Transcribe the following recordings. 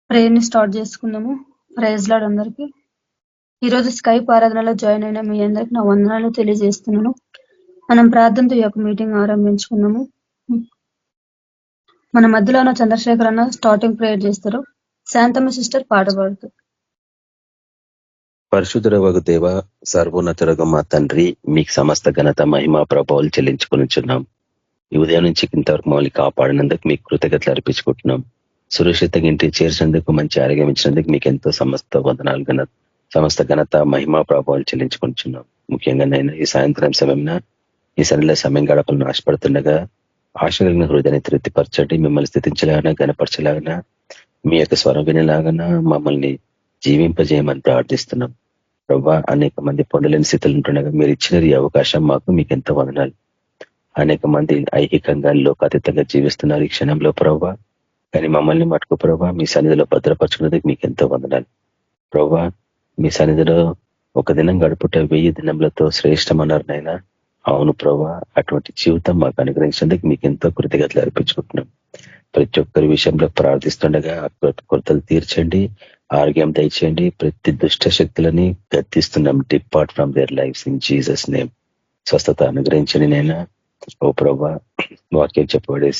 ప్రేయర్‌ని start చేసుకుందాము. Praise lord అందరికి. ఈరోజు స్కైప్ ఆరాధనలో జాయిన్ అయిన మీ అందరికి నా వందనాలు తెలియజేస్తున్నాను. మనం ప్రార్థనతో ఈ యొక్క మీటింగ్ ఆరంభించుకుందాము. మన మధ్యలో ఉన్న చంద్రశేఖర్ అన్న స్టార్టింగ్ ప్రేయర్ చేస్తారు. శాంతమ్మ సిస్టర్ పాట పాడుతారు. పరిశుద్ధుడవగు దేవ, సర్వోన్నతుడగు మా తండ్రి, మీకు సమస్త ఘనత మహిమ ప్రభావాలు చెల్లించుకొనిచున్నాం. ఈ ఉదయం నుంచి ఇంతవరకు మమ్మల్ని కాపాడినందుకు మీకు కృతజ్ఞతలు అర్పించుకుంటున్నాం. సురక్షితంగా ఇంటికి చేర్చినందుకు, మంచి ఆరోగ్యం ఇచ్చినందుకు మీకు ఎంతో సమస్త ఘనత మహిమ ప్రభావాలు చెల్లించుకుంటున్నాం. ముఖ్యంగా నేను ఈ సాయంత్రం సమయంలో ఈ సరిలో సమయం గడపలను ఆశపడుతుండగా ఆశగలిగిన హృదయాన్ని తృప్తిపరచండి. మిమ్మల్ని స్థితించలాగనా, గనపరచలాగనా, మీ యొక్క స్వరం వినేలాగనా మమ్మల్ని జీవింపజేయమని ప్రార్థిస్తున్నాం. ప్రభా, అనేక మంది పొందలేని స్థితులు ఉంటుండగా మీరు ఇచ్చిన ఈ అవకాశం మాకు మీకు ఎంతో వందనాలు. అనేక మంది ఐహికంగా లోకాతీతంగా జీవిస్తున్నారు ఈ క్షణంలో ప్రభా. కానీ మమ్మల్ని మటుకు ప్రభా మీ సన్నిధిలో భద్రపరచుకున్నది మీకు ఎంతో వందనాలు. ప్రభా, మీ సన్నిధిలో ఒక దినం గడుపుట 1000 దినములతో శ్రేష్టమన్నారు నాయన. అవును ప్రభా, అటువంటి జీవితం మాకు అనుగ్రహించినందుకు మీకు ఎంతో కృతజ్ఞతలు అర్పించుకుంటున్నాం. ప్రతి ఒక్కరి విషయంలో ప్రార్థిస్తుండగా కొరతలు తీర్చండి, ఆరోగ్యం దయచేయండి. ప్రతి దుష్ట శక్తులని గద్దిస్తున్నాం. Depart from their lives in Jesus name. స్వస్థత అనుగ్రహించండి నైనా. ఓ ప్రభా, వాక్యం చెప్పబడే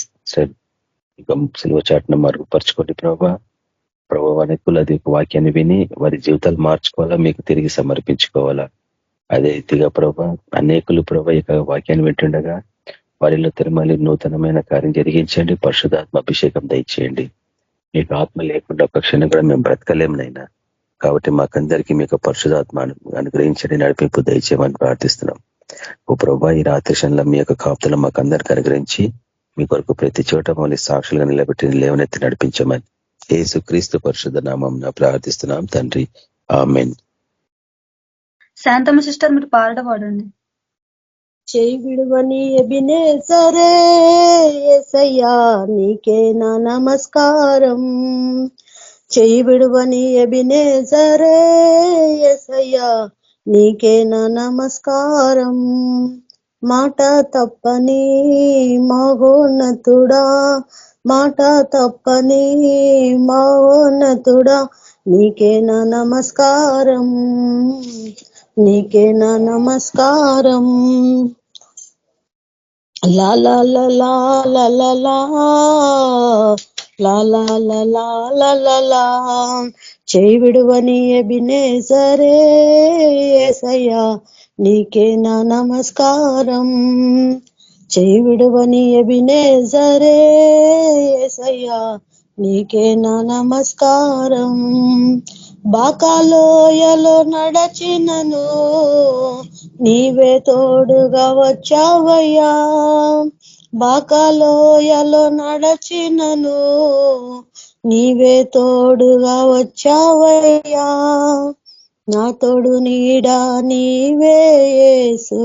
సిలువ చాటును మరుగుపరచుకోండి ప్రభా. అనేకులు అది వాక్యాన్ని విని వారి జీవితాలు మార్చుకోవాలా, మీకు తిరిగి సమర్పించుకోవాలా. అదే రీతిగా ప్రభా, అనేకులు ప్రభా ఇక వాక్యాన్ని వింటుండగా వారిలో తిరుమల నూతనమైన కార్యం జరిగించండి. పరిశుధాత్మ అభిషేకం దయచేయండి. మీకు ఆత్మ లేకుండా ఒక క్షణం కూడా మేము బ్రతకలేమునైనా. కాబట్టి మాకందరికీ మీకు పరిశుధాత్మ అనుగ్రహించండి, నడిపింపు దయచేయమని ప్రార్థిస్తున్నాం. ఓ ప్రభా, ఈ రాత్రి క్షణంలో మీ యొక్క కాపుతలు మాకందరికి అనుగ్రహించి మీ కొరకు ప్రతి చోట మమ్మల్ని సాక్షులుగా నిలబెట్టి లేవనెత్తి నడిపించమని యేసుక్రీస్తు పరిశుద్ధ నామమున ప్రార్థిస్తున్నాం తండ్రి, ఆమేన్. శాంతమ్మ సిస్టర్ మీరు పాట పాడండి. చేయి విడువని ఎబినేజరే యేసయ్యా నీకే నా నమస్కారం. చేయి విడువని ఎబినేజరే యేసయ్యా నీకే నా నమస్కారం. మాట తప్పని మహోన్నతుడా, మాట తప్పని మహోన్నతుడా నీకే నా నమస్కారం, నీకే నా నమస్కారం. లా లా లా లా లా లా లా లా లా లా లా లా లా. చేయి విడువని ఎబినేజరే యేసయ్యా నీకే నా నమస్కారం. చేయి విడువని ఎబినేజరే యేసయ్యా నీకే నా నమస్కారం. బాకాలోయలో నడచినను నీవే తోడుగా వచ్చావయ్యా. బాకాలోయలో నడచినను నీవే తోడుగా వచ్చావయ్యా. నా తోడు నీడా నీవే యేసు,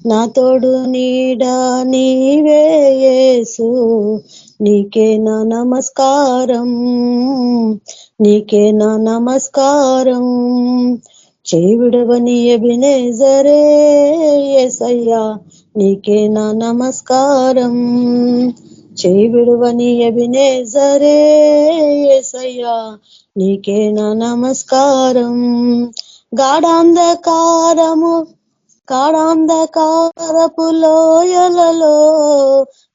నా తోడు నీడా నీవే యేసు నీకే నా నమస్కారం, నీకే నా నమస్కారం. చేయి విడువని ఎబినేజరే యేసయ్యా నీకే నా నమస్కారం. చేయి విడువని ఎబినేజరే యేసయ్యా నీకే నా నమస్కారం. గాఢాంధకారపు లోయలలో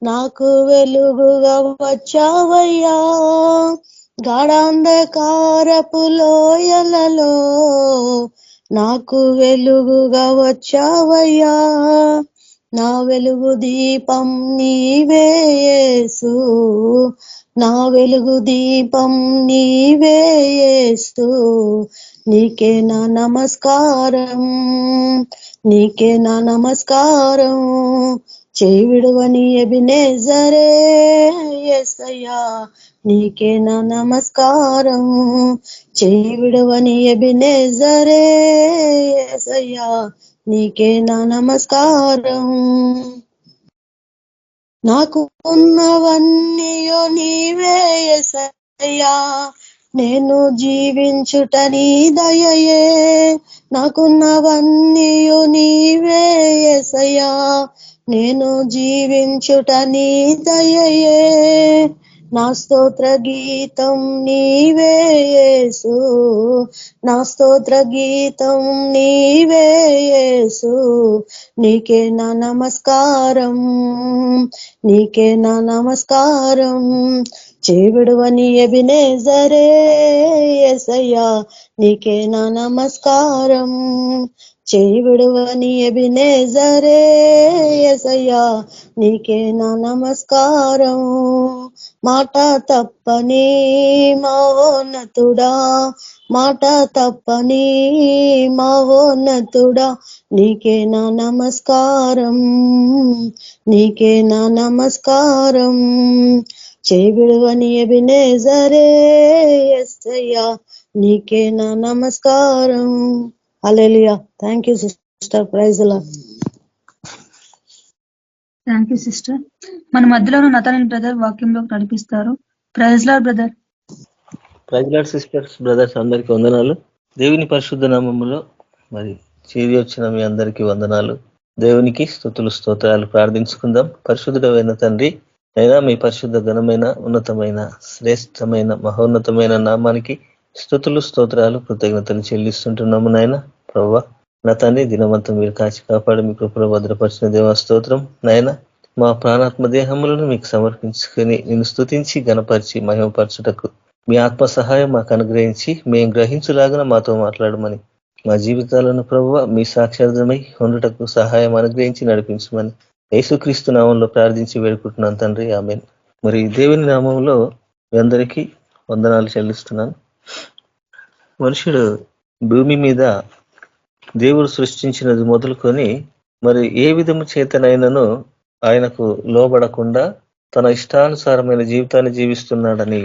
నాకు వెలుగుగా వచ్చావయ్యా. గాఢాంధకారపు లోయలలో నాకు వెలుగుగా వచ్చావయ్యా. నా వెలుగు దీపం నీవే యేసు, నా వెలుగు దీపం నీవే యేసు నీకే నా నమస్కారం, నీకే నా నమస్కారం. చేయి విడువని ఎబినేజరే యేసయ్యా నీకే నా నమస్కారం. చేయి విడువని ఎబినేజరే యేసయ్యా నీకే నా నమస్కారం. నాకు ఉన్నవన్నీయో నీవే యేసయ్యా, నేను జీవించుట నీ దయయే. నాకున్నవన్నీయో నీవే యేసయ్యా, నేను జీవించుట నీ దయయే. నా స్తోత్ర గీతం నీవే యేసు, నా స్తోత్ర గీతం నీవే యేసు, నీకే నా నమస్కారం, నీకే నా నమస్కారం. చేవిడువని ఎబినేజరే యేసయ్యా, నీకే నా నమస్కారం. చేవిడువని ఎబినేజరే యేసయ్యా, నీకే నా నమస్కారం. మాట తప్పని మహోన్నతుడా, మాట తప్పని మహోన్నతుడా, నీకే నా నమస్కారం, నీకే నా నమస్కారం. చేవిడువని ఎబినేజరే యేసయ్యా, నీకే నా నమస్కారం. Hallelujah. Thank you sister. Praise the lord. Thank you sister. మన మధ్యలో ఉన్న నతానియల్ బ్రదర్ వాక్యంలోకి నడిపిస్తారు. Praise lord brother. Praise lord sisters, brothers అందరికీ వందనాలు. దేవుని పరిశుద్ధ నామములో మరి చేరి వచ్చిన మీ అందరికీ వందనాలు. దేవునికి స్తుతులు స్తోత్రాలు ప్రార్థించుకుందాం. పరిశుద్ధుడైన తండ్రి, అయినా మీ పరిశుద్ధ ఘనమైన ఉన్నతమైన శ్రేష్టమైన మహోన్నతమైన నామానికి స్తుతులు స్తోత్రాలు కృతజ్ఞతలు చెల్లిస్తుంటున్నాము. నాయన ప్రభువా, నా తండ్రి దినమంతా మీరు కాచి కాపాడి మీ కృపలో భద్రపరిచిన దేవా స్తోత్రం. నాయన మా ప్రాణాత్మ దేహములను మీకు సమర్పించుకొని నిన్ను స్తుతించి గణపరిచి మహిమపరచుటకు మీ ఆత్మ సహాయం మాకు అనుగ్రహించి మేము గ్రహించులాగా మాతో మాట్లాడమని, మా జీవితాలను ప్రభువా మీ సాక్షార్థమై ఉండుటకు సహాయం అనుగ్రహించి నడిపించమని యేసుక్రీస్తు నామంలో ప్రార్థించి వేడుకుంటున్నాను తండ్రి, ఆమేన్. మరి దేవుని నామంలో మీ అందరికీ వందనాలు చెల్లిస్తున్నాను. మనుషుడు భూమి మీద దేవుడు సృష్టించినది మొదలుకొని మరి ఏ విధము చేతనైనను ఆయనకు లోబడకుండా తన ఇష్టానుసారమైన జీవితాన్ని జీవిస్తున్నాడని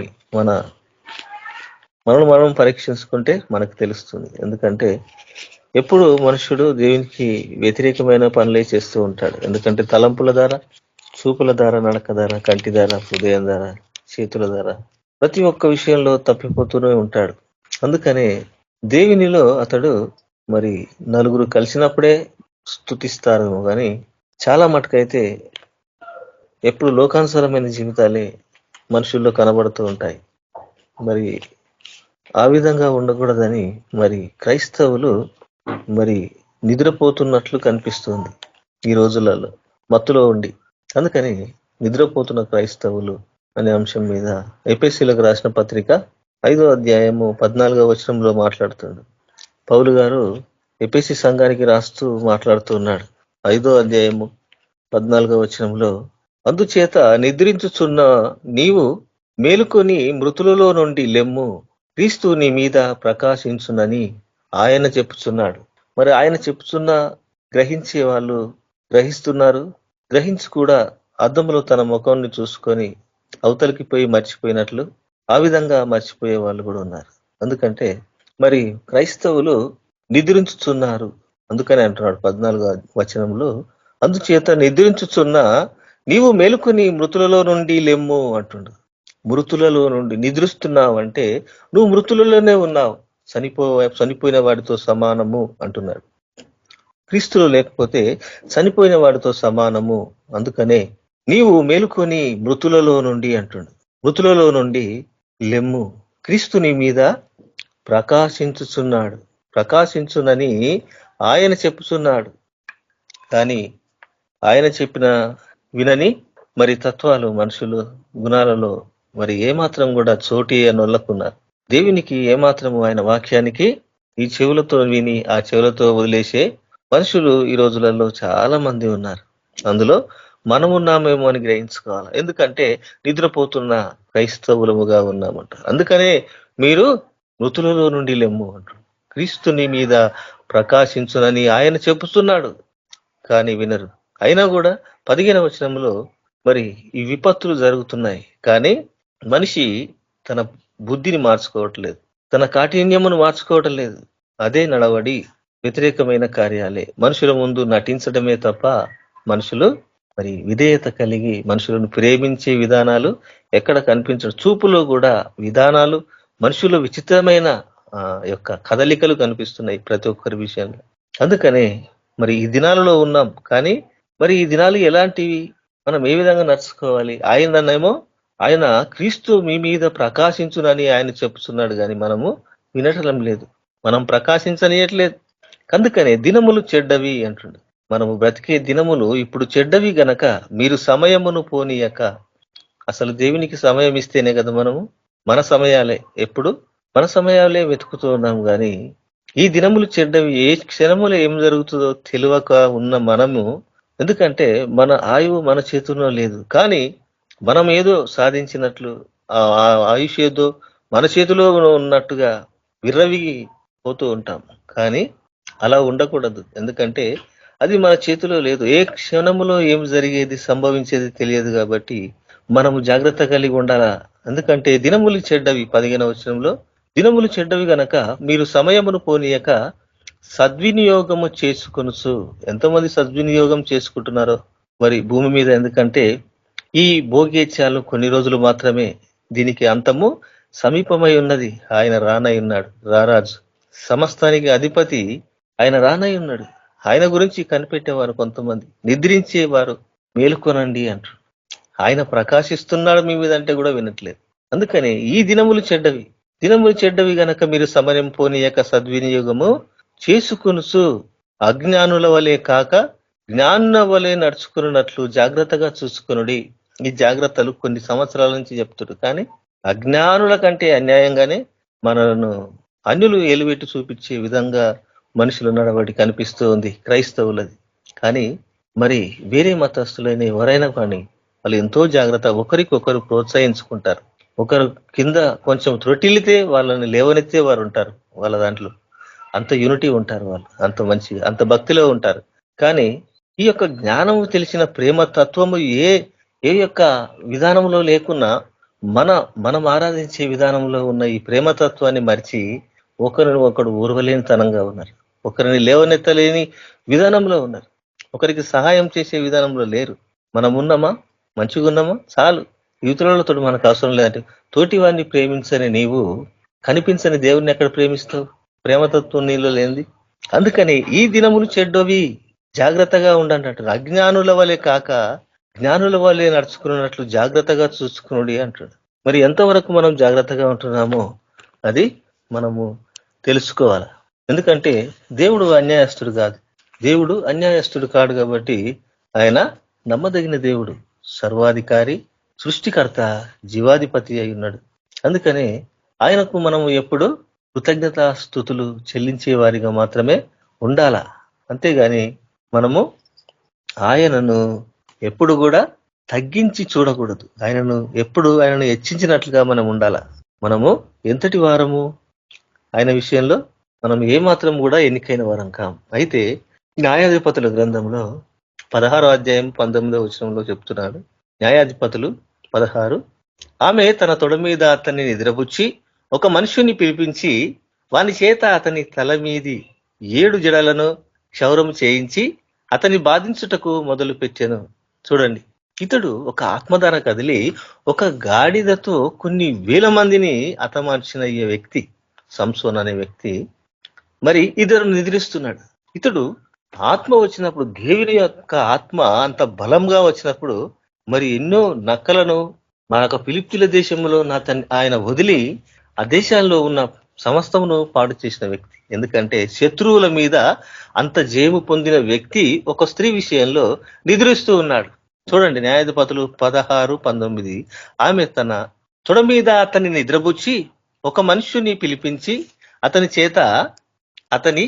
మనం పరీక్షించుకుంటే మనకు తెలుస్తుంది. ఎందుకంటే ఎప్పుడు మనుషుడు దేవునికి వ్యతిరేకమైన పనులే చేస్తూ ఉంటాడు. ఎందుకంటే తలంపుల ద్వారా, చూపుల ద్వారా, నడక ద్వారా, కంటి ద్వారా, హృదయం ద్వారా, చేతుల ద్వారా ప్రతి ఒక్క విషయంలో తప్పిపోతూనే ఉంటాడు. అందుకనే దేవునిలో అతడు మరి నలుగురు కలిసినప్పుడే స్తుతిస్తారు కానీ చాలా మటుకైతే ఎప్పుడు లోకానుసారమైన జీవితాలే మనుషుల్లో కనబడుతూ ఉంటాయి. మరి ఆ విధంగా ఉండకూడదని మరి క్రైస్తవులు మరి నిద్రపోతున్నట్లు కనిపిస్తుంది ఈ రోజులలో, మత్తులో ఉండి. అందుకని నిద్రపోతున్న క్రైస్తవులు అనే అంశం మీద ఎఫెసీయులకు రాసిన పత్రిక 5వ అధ్యాయము 14వ వచనంలో మాట్లాడుతున్నాడు పౌలు గారు. ఎఫెసీ సంఘానికి రాస్తూ మాట్లాడుతూ ఉన్నాడు. 5వ అధ్యాయము 14వ వచనంలో, అందుచేత నిద్రించుచున్న నీవు మేలుకొని మృతులలో నుండి లెమ్ము, క్రీస్తు నీ మీద ప్రకాశించునని ఆయన చెప్పుచున్నాడు. మరి ఆయన చెప్పుచున్న గ్రహించే వాళ్ళు గ్రహిస్తున్నారు. గ్రహించి కూడా అద్దంలో తన ముఖాన్ని చూసుకొని అవతలికి పోయి మర్చిపోయినట్లు ఆ విధంగా మర్చిపోయే వాళ్ళు కూడా ఉన్నారు. ఎందుకంటే మరి క్రైస్తవులు నిద్రించుచున్నారు. అందుకని అంటున్నాడు 14వ వచనంలో, అందుచేత నిద్రించుచున్న నీవు మేలుకొని మృతులలో నుండి లెమ్ము అంటుండు. మృతులలో నుండి నిద్రిస్తున్నావు అంటే నువ్వు మృతులలోనే ఉన్నావు, చనిపోయిన వాడితో సమానము అంటున్నాడు. క్రీస్తులో లేకపోతే చనిపోయిన వాడితో సమానము. అందుకనే నీవు మేలుకొని మృతులలో నుండి అంటుండు. మృతులలో నుండి లెమ్ము, క్రీస్తు నీ మీద ప్రకాశించుచున్నాడు, ప్రకాశించునని ఆయన చెప్పుచున్నాడు. కానీ ఆయన చెప్పిన వినని మరి తత్వాలు మనుషులు గుణాలలో మరి ఏమాత్రం కూడా చోటి నొల్లకున్నారు. దేవునికి ఏమాత్రము ఆయన వాక్యానికి ఈ చెవులతో విని ఆ చెవులతో వదిలేసే మనుషులు ఈ రోజులలో చాలా మంది ఉన్నారు. అందులో మనమున్నామేమో అని గ్రహించుకోవాలి. ఎందుకంటే నిద్రపోతున్న క్రైస్తవులముగా ఉన్నామంట. అందుకనే మీరు మృతులలో నుండి లెమ్ము అంటారు. క్రీస్తుని మీద ప్రకాశించునని ఆయన చెప్పుతున్నాడు, కానీ వినరు. అయినా కూడా 15వ వచనంలో మరి ఈ విపత్తులు జరుగుతున్నాయి, కానీ మనిషి తన బుద్ధిని మార్చుకోవట్లేదు, తన కాఠిన్యమును మార్చుకోవటం లేదు. అదే నడవడి, వ్యతిరేకమైన కార్యాలే. మనుషుల ముందు నటించడమే తప్ప మనుషులు మరి విధేయత కలిగి మనుషులను ప్రేమించే విధానాలు ఎక్కడ కనిపించడు. చూపులో కూడా విధానాలు, మనుషులు విచిత్రమైన యొక్క కదలికలు కనిపిస్తున్నాయి ప్రతి ఒక్కరి విషయంలో. అందుకనే మరి ఈ దినాలలో ఉన్నాం, కానీ మరి ఈ దినాలు ఎలాంటివి, మనం ఏ విధంగా నడుచుకోవాలి? ఆయననేమో ఆయన క్రీస్తు మీ మీద ప్రకాశించునని ఆయన చెప్తున్నాడు, కానీ మనము వినటం లేదు, మనం ప్రకాశించనీయట్లేదు. అందుకనే దినములు చెడ్డవి అంటుండు. మనము బ్రతికే దినములు ఇప్పుడు చెడ్డవి గనక మీరు సమయమును పోనీయక. అసలు దేవునికి సమయం ఇస్తేనే కదా మనము మన సమయాలే ఎప్పుడు మన సమయాలే వెతుకుతూ ఉన్నాము. కానీ ఈ దినములు చెడ్డవి, ఏ క్షణములో ఏం జరుగుతుందో తెలియక ఉన్న మనము, ఎందుకంటే మన ఆయువు మన చేతుల్లో లేదు, కానీ మనం ఏదో సాధించినట్లు ఆ ఆయుష్ ఏదో మన చేతిలో ఉన్నట్టుగా విర్రవిగి పోతూ ఉంటాం. కానీ అలా ఉండకూడదు, ఎందుకంటే అది మన చేతిలో లేదు. ఏ క్షణములో ఏం జరిగేది సంభవించేది తెలియదు, కాబట్టి మనము జాగ్రత్త కలిగి ఉండాలా. ఎందుకంటే దినములు చెడ్డవి, 15వ వచనంలో దినములు చెడ్డవి గనక మీరు సమయమును పోనీయక సద్వినియోగము చేసుకొనుసు. ఎంతమంది సద్వినియోగం చేసుకుంటున్నారో మరి భూమి మీద, ఎందుకంటే ఈ భోగేచ్ఛాలు కొన్ని రోజులు మాత్రమే, దీనికి అంతము సమీపమై ఉన్నది. ఆయన రానై ఉన్నాడు, రారాజు సమస్తానికి అధిపతి ఆయన రానై ఉన్నాడు. ఆయన గురించి కనిపెట్టేవారు కొంతమంది, నిద్రించేవారు మేలుకొనండి అంటారు. ఆయన ప్రకాశిస్తున్నాడు మీ మీద అంటే కూడా వినట్లేదు. అందుకని ఈ దినములు చెడ్డవి గనక మీరు సమయం పోనీయక సద్వినియోగము చేసుకొనుసు. అజ్ఞానుల వలె కాక జ్ఞానుల వలె నడుచుకున్నట్లు జాగ్రత్తగా చూసుకొనుడి. ఈ జాగ్రత్తలు కొన్ని సంవత్సరాల నుంచి చెప్తున్నారు, కానీ అజ్ఞానుల కంటే అన్యాయంగానే మనను అన్యులు ఏలుబెట్టి చూపించే విధంగా మనుషులు నడవడి కనిపిస్తూ ఉంది క్రైస్తవులది. కానీ మరి వేరే మతస్థులైన ఎవరైనా కానీ వాళ్ళు ఎంతో జాగ్రత్త, ఒకరికొకరు ప్రోత్సహించుకుంటారు. ఒకరు కింద కొంచెం త్రొటిల్లితే వాళ్ళని లేవనెత్తే వారు ఉంటారు. వాళ్ళ దాంట్లో అంత యూనిటీ ఉంటారు, వాళ్ళు అంత మంచిగా అంత భక్తిలో ఉంటారు. కానీ ఈ యొక్క జ్ఞానము తెలిసిన ప్రేమ తత్వము ఏ యొక్క విధానంలో లేకున్నా మనం ఆరాధించే విధానంలో ఉన్న ఈ ప్రేమతత్వాన్ని మరిచి ఒకరు ఊర్వలేని తనంగా ఉన్నారు, ఒకరిని లేవనెత్తలేని విధానంలో ఉన్నారు, ఒకరికి సహాయం చేసే విధానంలో లేరు. మనం ఉన్నామా, మంచిగా ఉన్నామా చాలు, యువతులతో మనకు అవసరం లేదంటే. తోటి వాడిని ప్రేమించని నీవు కనిపించని దేవుణ్ణి ఎక్కడ ప్రేమిస్తావు? ప్రేమతత్వం నీలో లేనిది. అందుకని ఈ దినములు చెడ్డవి, జాగ్రత్తగా ఉండండి. అజ్ఞానుల వలె కాక జ్ఞానుల వలె నడుచుకున్నట్లు జాగ్రత్తగా చూసుకునుడి అంటాడు. మరి ఎంతవరకు మనం జాగ్రత్తగా ఉంటున్నామో అది మనము తెలుసుకోవాలి. ఎందుకంటే దేవుడు అన్యాయస్తుడు కాదు, దేవుడు అన్యాయస్తుడు కాడు. కాబట్టి ఆయన నమ్మదగిన దేవుడు, సర్వాధికారి, సృష్టికర్త, జీవాధిపతి అయి ఉన్నాడు. అందుకనే ఆయనకు మనము ఎప్పుడు కృతజ్ఞతా స్తుతులు చెల్లించే వారిగా మాత్రమే ఉండాలా. అంతేగాని మనము ఆయనను ఎప్పుడు కూడా తగ్గించి చూడకూడదు. ఆయనను హెచ్చించినట్లుగా మనం ఉండాలా. మనము ఎంతటి వారము ఆయన విషయంలో మనం ఏమాత్రం కూడా ఎన్నికైన వారం కాం. అయితే న్యాయాధిపతుల గ్రంథంలో 16వ అధ్యాయం 19వ వచనంలో చెప్తున్నాడు. న్యాయాధిపతులు 16, ఆమె తన తొడ మీద అతన్ని నిద్రపుచ్చి ఒక మనుషుని పిలిపించి వాని చేత అతని తల మీది 7 జడలను క్షౌరము చేయించి అతన్ని బాధించుటకు మొదలు పెట్టాను. చూడండి, ఇతడు ఒక ఆత్మధార కదిలి ఒక గాడిదతో కొన్ని వేల మందిని హతమార్చిన ఈ వ్యక్తి సంసోన్ అనే వ్యక్తి మరి ఇద్దరు నిద్రిస్తున్నాడు. ఇతడు ఆత్మ వచ్చినప్పుడు, దేవుని యొక్క ఆత్మ అంత బలంగా వచ్చినప్పుడు మరి ఎన్నో నక్కలను మన యొక్క ఫిలిప్పీల దేశంలో ఆయన వదిలి ఆ దేశాల్లో ఉన్న సమస్తమును పాడు చేసిన వ్యక్తి. ఎందుకంటే శత్రువుల మీద అంత జయము పొందిన వ్యక్తి ఒక స్త్రీ విషయంలో నిద్రిస్తూ ఉన్నాడు. చూడండి, న్యాయాధిపతులు 16:19, ఆమె తన తొడ మీద అతన్ని నిద్రపుచ్చి ఒక మనుష్యుని పిలిపించి అతని చేత అతని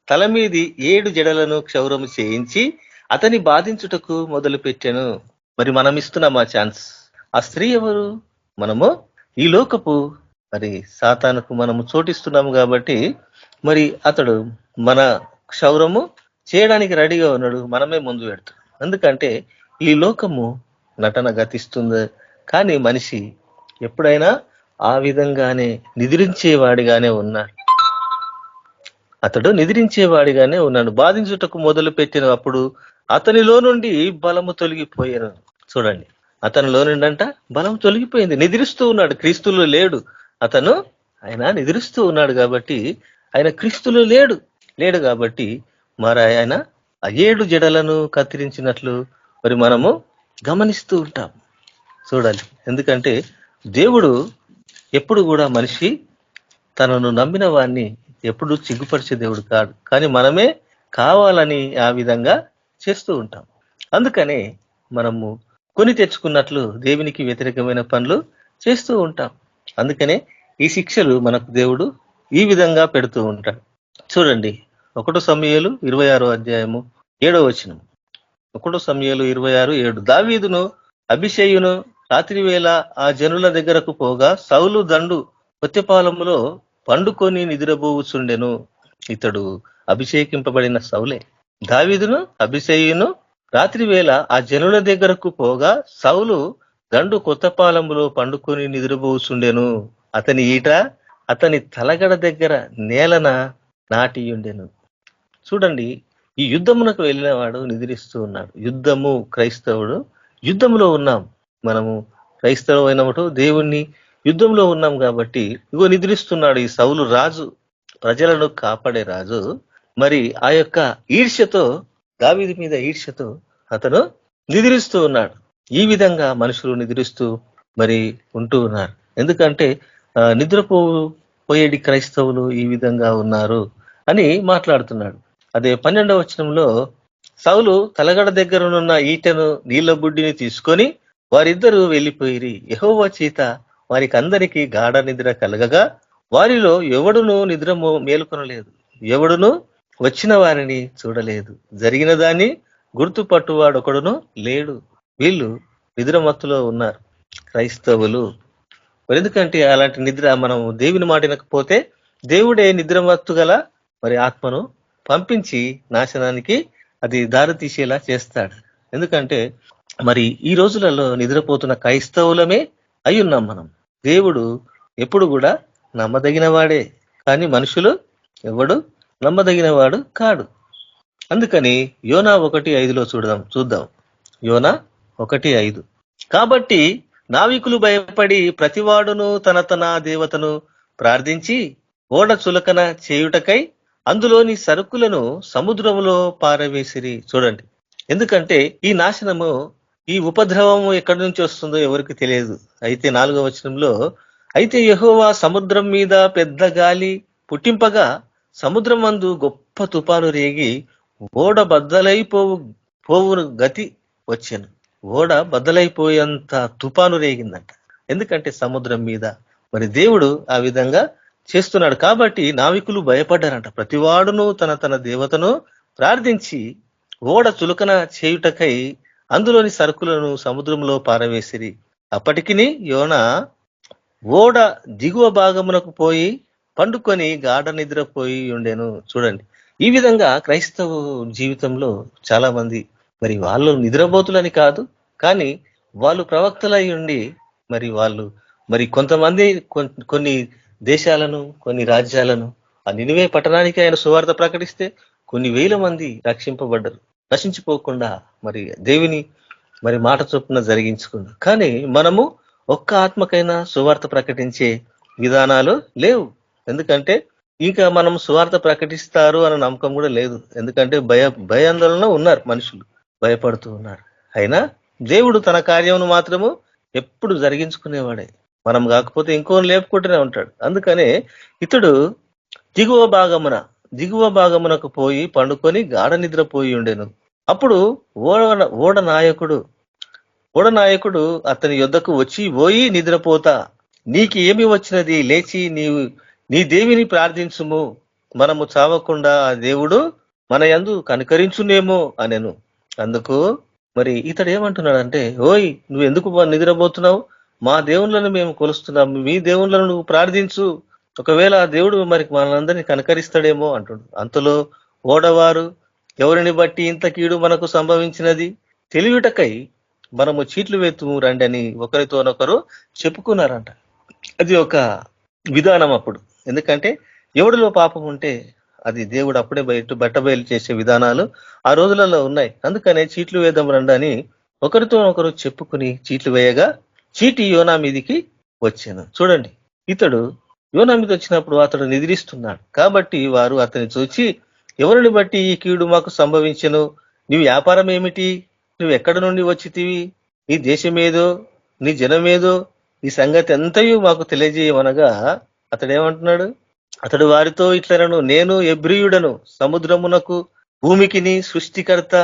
తల మీది 7 జడలను క్షౌరము చేయించి అతని బాధించుటకు మొదలు పెట్టాను. మరి మనం ఇస్తున్నామా ఛాన్స్? ఆ స్త్రీ ఎవరు? మనము ఈ లోకపు మరి సాతానుకు మనము చోటిస్తున్నాము. కాబట్టి మరి అతడు మన క్షౌరము చేయడానికి రెడీగా ఉన్నాడు, మనమే ముందు పెడతాం. ఎందుకంటే ఈ లోకము నటన గతిస్తుంది, కానీ మనిషి ఎప్పుడైనా ఆ విధంగానే నిద్రించేవాడిగానే ఉన్నాడు. అతడు నిద్రించేవాడిగానే ఉన్నాడు. బాధించుటకు మొదలు పెట్టినప్పుడు అతనిలో నుండి బలము తొలగిపోయాను. చూడండి, అతనిలో నుండి అంట బలం తొలగిపోయింది. నిద్రిస్తూ ఉన్నాడు, క్రీస్తులో లేడు. ఆయన నిద్రిస్తూ ఉన్నాడు కాబట్టి ఆయన క్రీస్తులో లేడు కాబట్టి మరి ఆయన ఆ 7 జడలను కత్తిరించినట్లు మరి మనము గమనిస్తూ ఉంటాం. చూడాలి. ఎందుకంటే దేవుడు ఎప్పుడు కూడా మనిషి తనను నమ్మిన వాడిని ఎప్పుడు సిగ్గుపరిచే దేవుడు కాదు, కానీ మనమే కావాలని ఆ విధంగా చేస్తూ ఉంటాం. అందుకనే మనము కొని తెచ్చుకున్నట్లు దేవునికి వ్యతిరేకమైన పనులు చేస్తూ ఉంటాం. అందుకనే ఈ శిక్షలు మనకు దేవుడు ఈ విధంగా పెడుతూ ఉంటాడు. చూడండి 1 సమూయేలు 26వ అధ్యాయము 7వ వచనం. 1 సమూయేలు 26:7. దావీదును అభిషేయును రాత్రి వేళ ఆ జనుల దగ్గరకు పోగా సౌలు దండు కొత్తెపాలెములో పండుకొని నిద్రపోవుచుండెను. ఇతడు అభిషేకింపబడిన సౌలే. దావీదును అభిషేయును రాత్రి వేళ ఆ జనుల దగ్గరకు పోగా సౌలు దండు కొత్తపాలెములో పండుకొని నిద్రపోవుచుండెను. అతని ఈట అతని తలగడ దగ్గర నేలన నాటియుండెను. చూడండి, ఈ యుద్ధమునకు వెళ్ళిన వాడు నిద్రిస్తూ ఉన్నాడు. యుద్ధము, క్రైస్తవుడు యుద్ధంలో ఉన్నాం. మనము క్రైస్తవం అయినప్పుడు దేవుణ్ణి యుద్ధంలో ఉన్నాం కాబట్టి ఇగో నిద్రిస్తున్నాడు ఈ సౌలు రాజు, ప్రజలను కాపాడే రాజు. మరి ఆ యొక్క ఈర్ష్యతో, దావీదు మీద ఈర్ష్యతో అతను నిద్రిస్తూ ఉన్నాడు. ఈ విధంగా మనుషులు నిద్రిస్తూ మరి ఉంటూ ఉన్నారు. ఎందుకంటే నిద్రపోయేటి క్రైస్తవులు ఈ విధంగా ఉన్నారు అని మాట్లాడుతున్నాడు. అదే 12వ వచనంలో సౌలు తలగడ దగ్గరనున్న ఈటెను నీళ్ల బుడ్డిని తీసుకొని వారిద్దరూ వెళ్ళిపోయిరి. యెహోవా చేత వారికి అందరికీ గాఢ నిద్ర కలగగా వారిలో ఎవడునూ నిద్ర మేలుకొనలేదు, ఎవడునూ వచ్చిన వారిని చూడలేదు, జరిగిన దాన్ని గుర్తుపట్టువాడొకడును లేడు. వీళ్ళు నిద్రమత్తులో ఉన్నారు క్రైస్తవులు. ఎందుకంటే అలాంటి నిద్ర, మనం దేవుని మాట వినకపోతే దేవుడే నిద్రమత్తు గల మరి ఆత్మను పంపించి నాశనానికి అది దారి తీసేలా చేస్తాడు. ఎందుకంటే మరి ఈ రోజులలో నిద్రపోతున్న క్రైస్తవులమే అయ్యున్నాం మనం. దేవుడు ఎప్పుడు కూడా నమ్మదగిన వాడే, కానీ మనుషులు ఎవడు నమ్మదగిన వాడు కాడు. అందుకని యోనా 1:5 చూద్దాం. యోనా 1:5. కాబట్టి నావికులు భయపడి ప్రతివాడును తన దేవతను ప్రార్థించి ఓడ చులకన చేయుటకై అందులోని సరుకులను సముద్రములో పారవేసిరి. చూడండి, ఎందుకంటే ఈ నాశనము, ఈ ఉపద్రవము ఎక్కడి నుంచి వస్తుందో ఎవరికి తెలియదు. అయితే 4వ వచనంలో, అయితే యెహోవా సముద్రం మీద పెద్ద గాలి పుట్టింపగా సముద్రమందు గొప్ప తుపాను రేగి ఓడ బద్దలైపోవు గతి వచ్చాను. ఓడ బద్దలైపోయేంత తుపాను రేగిందంట. ఎందుకంటే సముద్రం మీద మరి దేవుడు ఆ విధంగా చేస్తున్నాడు. కాబట్టి నావికులు భయపడ్డారంట. ప్రతివాడును తన దేవతను ప్రార్థించి ఓడ చులకన చేయుటకై అందులోని సరుకులను సముద్రంలో పారవేసిరి. అప్పటికిని యోనా ఓడ దిగువ భాగమునకు పోయి పండుకొని గాఢ నిద్రపోయి ఉండెను. చూడండి, ఈ విధంగా క్రైస్తవ జీవితంలో చాలా మంది మరి వాళ్ళు నిద్రపోతులని కాదు, కానీ వాళ్ళు ప్రవక్తలై ఉండి మరి కొంతమంది కొన్ని దేశాలను, కొన్ని రాజ్యాలను, ఆ నినివే పట్టణానికి ఆయన సువార్త ప్రకటిస్తే కొన్ని వేల మంది రక్షింపబడ్డరు, నశించిపోకుండా మరి దేవుని మరి మాట చొప్పున జరిగించుకున్నారు. కానీ మనము ఒక్క ఆత్మకైనా సువార్త ప్రకటించే విధానాలు లేవు. ఎందుకంటే ఇంకా మనం సువార్త ప్రకటిస్తారు అన్న నమ్మకం కూడా లేదు. ఎందుకంటే భయాందోళన ఉన్నారు, మనుషులు భయపడుతూ ఉన్నారు. అయినా దేవుడు తన కార్యమును మాత్రము ఎప్పుడు జరిగించుకునేవాడే. మనం కాకపోతే ఇంకోని లేపుకుంటూనే ఉంటాడు. అందుకనే ఇతడు దిగువ భాగమునకు పోయి పండుకొని గాఢ నిద్రపోయి ఉండెను. అప్పుడు ఓడ నాయకుడు అతని యొద్దకు వచ్చి, పోయి నిద్రపోతా, నీకు ఏమి వచ్చినది, లేచి నీ దేవిని ప్రార్థించుము, మనము చావకుండా ఆ దేవుడు మన యందు కనికరించునేమో అనెను. అందుకు మరి ఇతడు ఏమంటున్నాడంటే, ఓయ్ నువ్వు ఎందుకు నిద్రపోతున్నావు, మా దేవుళ్ళను మేము కొలుస్తున్నాము, మీ దేవుళ్ళను నువ్వు ప్రార్థించు, ఒకవేళ ఆ దేవుడు మరి మనందరినీ కనకరిస్తాడేమో అంటుడు. అంతలో ఓడవారు, ఎవరిని బట్టి ఇంత కీడు మనకు సంభవించినది తెలియటకై మనము చీట్లు వేతుము రండి అని ఒకరితోనొకరు చెప్పుకున్నారంట. అది ఒక విధానం అప్పుడు. ఎందుకంటే ఎవడిలో పాపం ఉంటే అది దేవుడు అప్పుడే బట్టబయలు చేసే విధానాలు ఆ రోజులలో ఉన్నాయి. అందుకనే చీట్లు వేద్దాం రండి అని ఒకరితో ఒకరు చెప్పుకుని చీట్లు వేయగా చీటి యోనా మీదికి వచ్చాను. చూడండి, ఇతడు యోనా మీద వచ్చినప్పుడు అతడు నిద్రిస్తున్నాడు. కాబట్టి వారు అతని చూచి, ఎవరిని బట్టి ఈ కీడు మాకు సంభవించెను, నీ వ్యాపారం ఏమిటి, నువ్వు ఎక్కడి నుండి వచ్చితివి, నీ దేశమేదో, నీ జనమేదో ఈ సంగతి అంతయు మాకు తెలియజేయమనగా అతడేమంటున్నాడు? అతడు వారితో ఇట్లనను, నేను ఎబ్రియుడను, సముద్రమునకు భూమికిని సృష్టికర్త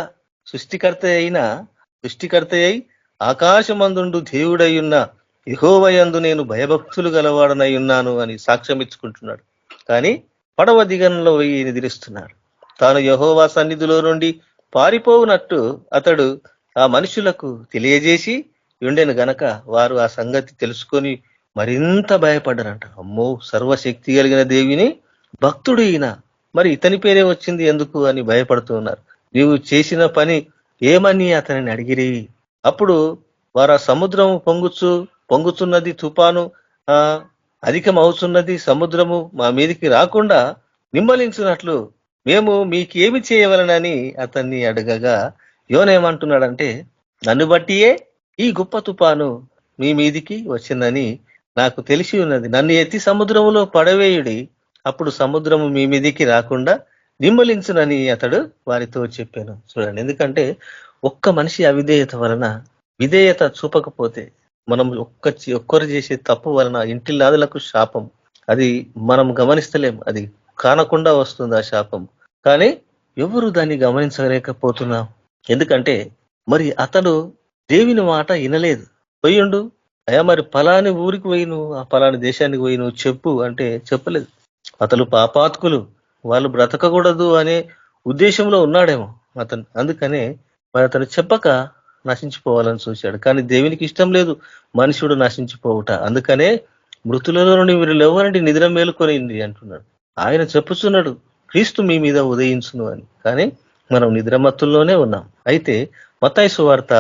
అయి ఆకాశమందుండు దేవుడయ్యున్న యెహోవాయందు నేను భయభక్తులు గలవాడనై ఉన్నాను అని సాక్ష్యం ఇచ్చుకుంటున్నాడు. కానీ పడవ దిగంలో పోయి నిద్రిస్తున్నాడు. తాను యెహోవా సన్నిధిలో నుండి పారిపోవునట్టు అతడు ఆ మనుషులకు తెలియజేసి ఉండెను గనక వారు ఆ సంగతి తెలుసుకొని మరింత భయపడ్డారంట. అమ్మో, సర్వశక్తి కలిగిన దేవిని భక్తుడు ఈయన, మరి ఇతని పేరే వచ్చింది ఎందుకు అని భయపడుతూ ఉన్నారు. నీవు చేసిన పని ఏమని అతనిని అడిగిరి. అప్పుడు వారు ఆ సముద్రము పొంగుతున్నది, తుఫాను అధికం అవుతున్నది, సముద్రము మా మీదికి రాకుండా నిమ్మలించున్నట్లు మేము మీకేమి చేయవలనని అతన్ని అడగగా యోనేమంటున్నాడంటే, నన్ను బట్టియే ఈ గొప్ప తుఫాను మీ మీదికి వచ్చిందని నాకు తెలిసి ఉన్నది. నన్ను ఎత్తి సముద్రములో పడవేయుడి, అప్పుడు సముద్రము మీ మీదికి రాకుండా నిమ్మలించునని అతడు వారితో చెప్పాను. చూడండి, ఎందుకంటే ఒక్క మనిషి అవిధేయత వలన, విధేయత చూపకపోతే, మనం ఒక్కరు చేసే తప్పు వలన ఇంటిల్లాదులకు శాపం. అది మనం గమనిస్తలేం, అది కానకుండా వస్తుంది ఆ శాపం. కానీ ఎవరు దాన్ని గమనించలేకపోతున్నాం. ఎందుకంటే మరి అతడు దేవుని మాట వినలేదు. పోయిండు, అయ్యా మరి పలాని ఊరికి పోయి నువ్వు, ఆ పలాని దేశానికి పోయి నువ్వు చెప్పు అంటే చెప్పలేదు. అతను పాపాత్కులు, వాళ్ళు బ్రతకకూడదు అనే ఉద్దేశంలో ఉన్నాడేమో అతను. అందుకనే మరి అతను చెప్పక నశించిపోవాలని చూశాడు. కానీ దేవునికి ఇష్టం లేదు మనుషుడు నశించిపోవుట. అందుకనే మృతులలో నుండి మీరు లేవనండి, నిద్ర మేలుకొనింది అంటున్నాడు. ఆయన చెప్పుచున్నాడు క్రీస్తు మీ మీద ఉదయించును అని. కానీ మనం నిద్రమత్తుల్లోనే ఉన్నాం. అయితే మత్తయి సువార్త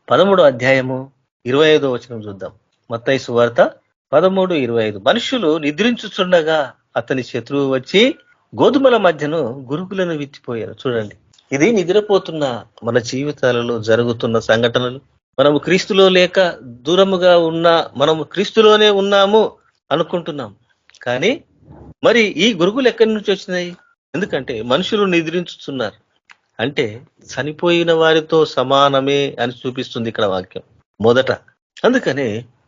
13వ అధ్యాయము 25వ వచనం చూద్దాం. మత్తయి సువార్త 13:25. మనుషులు నిద్రించుచుండగా అతని శత్రువు వచ్చి గోధుమల మధ్యను గురుకులను విత్తిపోయారు. చూడండి, ఇది నిద్రపోతున్న మన జీవితాలలో జరుగుతున్న సంఘటనలు. మనము క్రీస్తులో లేక దూరముగా ఉన్నా, మనము క్రీస్తులోనే ఉన్నాము అనుకుంటున్నాం. కానీ మరి ఈ గురుగులు ఎక్కడి నుంచి వచ్చినాయి? ఎందుకంటే మనుషులు నిద్రించుతున్నారు అంటే చనిపోయిన వారితో సమానమే అని చూపిస్తుంది ఇక్కడ వాక్యం మొదట. అందుకనే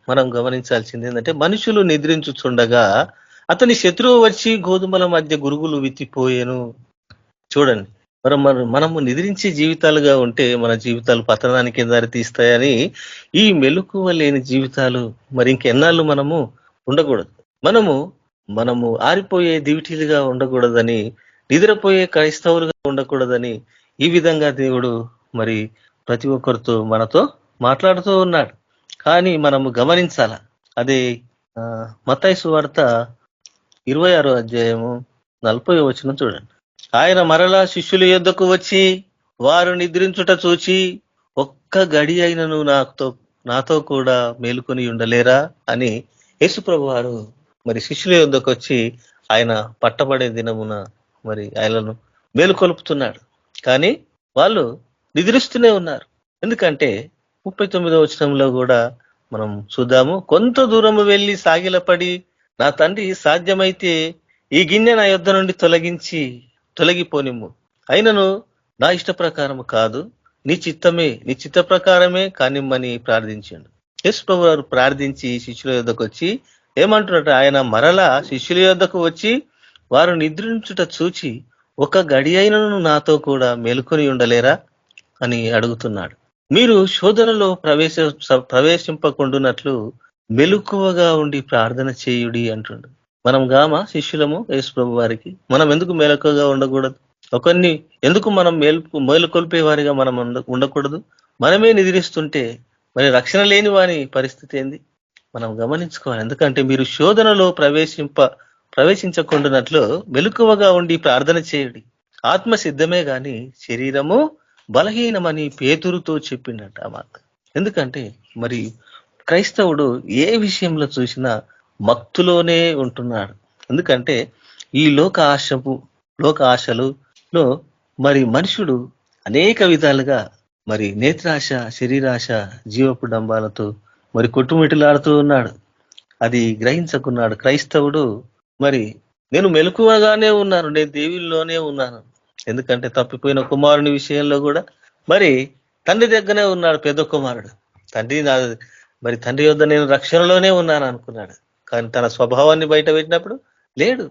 మనం గమనించాల్సింది ఏంటంటే, మనుషులు నిద్రించుచుండగా అతని శత్రువు వచ్చి గోధుమల మధ్య గురుగులు విత్తిపోయేను. చూడండి, మనము నిద్రించే జీవితాలుగా ఉంటే మన జీవితాలు పతనానికి దారి తీస్తాయని, ఈ మెలకువ లేని జీవితాలు మరి ఇంకెన్నాళ్ళు మనము ఉండకూడదు. మనము ఆరిపోయే దివిటీలుగా ఉండకూడదని, నిద్రపోయే క్రైస్తవులుగా ఉండకూడదని ఈ విధంగా దేవుడు మరి ప్రతి ఒక్కరితో మనతో మాట్లాడుతూ ఉన్నాడు. కానీ మనము గమనించాల. అదే మత్తయి సువార్త 26వ అధ్యాయము 40వ వచనం చూడండి. ఆయన మరలా శిష్యుల యొద్దకు వచ్చి వారు నిద్రించుట చూచి, ఒక్క గడి అయినను నాతో కూడా మేలుకొని ఉండలేరా అని యేసుప్రభు వారు మరి శిష్యుల యొద్దకు వచ్చి ఆయన పట్టబడే దినమున మరి ఆయనను మేలుకొలుపుతున్నాడు. కానీ వాళ్ళు నిద్రిస్తూనే ఉన్నారు. ఎందుకంటే 39వ వచనంలో కూడా మనం చూద్దాము. కొంత దూరము వెళ్ళి సాగిలపడి, నా తండ్రి సాధ్యమైతే ఈ గిన్నె నా యొద్ద నుండి తొలగిపోనిమ్ము, అయినను నా ఇష్ట ప్రకారము కాదు, నీ చిత్త ప్రకారమే కానిమ్మని ప్రార్థించాడు. యేసుప్రభు వారు ప్రార్థించి శిష్యుల యొద్దకు వచ్చి ఏమంటున్నట్టు, ఆయన మరలా శిష్యుల యొద్దకు వచ్చి వారు నిద్రించుట చూచి, ఒక గడి అయినను నాతో కూడా మేలుకొని ఉండలేరా అని అడుగుతున్నాడు. మీరు శోధనలో ప్రవేశింపకుండునట్లు మెలకువగా ఉండి ప్రార్థన చేయుడి అంటుండు. మనం శిష్యులము యేసుప్రభు వారికి, మనం ఎందుకు మెలకువగా ఉండకూడదు? ఒకరిని ఎందుకు మనం మేలుకొల్పే వారిగా మనం ఉండకూడదు? మనమే నిద్రిస్తుంటే మరి రక్షణ లేని వారి పరిస్థితి ఏంది? మనం గమనించుకోవాలి. ఎందుకంటే మీరు శోధనలో ప్రవేశించకుండానట్లు మెలకువగా ఉండి ప్రార్థన చేయుడి. ఆత్మ సిద్ధమే గాని శరీరము బలహీనమని పేతురుతో చెప్పిండట ఆ మాట. ఎందుకంటే మరి క్రైస్తవుడు ఏ విషయంలో చూసినా మత్తులోనే ఉంటున్నాడు. ఎందుకంటే ఈ లోక ఆశలలో మరి మనుషుడు అనేక విధాలుగా మరి నేత్రాశ, శరీరాశ, జీవపు డంబాలతో మరి కొట్టుమిటులాడుతూ ఉన్నాడు. అది గ్రహించకున్నాడు క్రైస్తవుడు. మరి నేను మెలకువగానే ఉన్నాను, నేను దేవుల్లోనే ఉన్నాను. ఎందుకంటే తప్పిపోయిన కుమారుని విషయంలో కూడా మరి తండ్రి దగ్గరనే ఉన్నాడు. పెద్ద కుమారుడు తండ్రి మరి తండ్రి యొద్ద నేను రక్షణలోనే ఉన్నాను అనుకున్నాడు. కానీ తన స్వభావాన్ని బయట పెట్టినప్పుడు లేడు.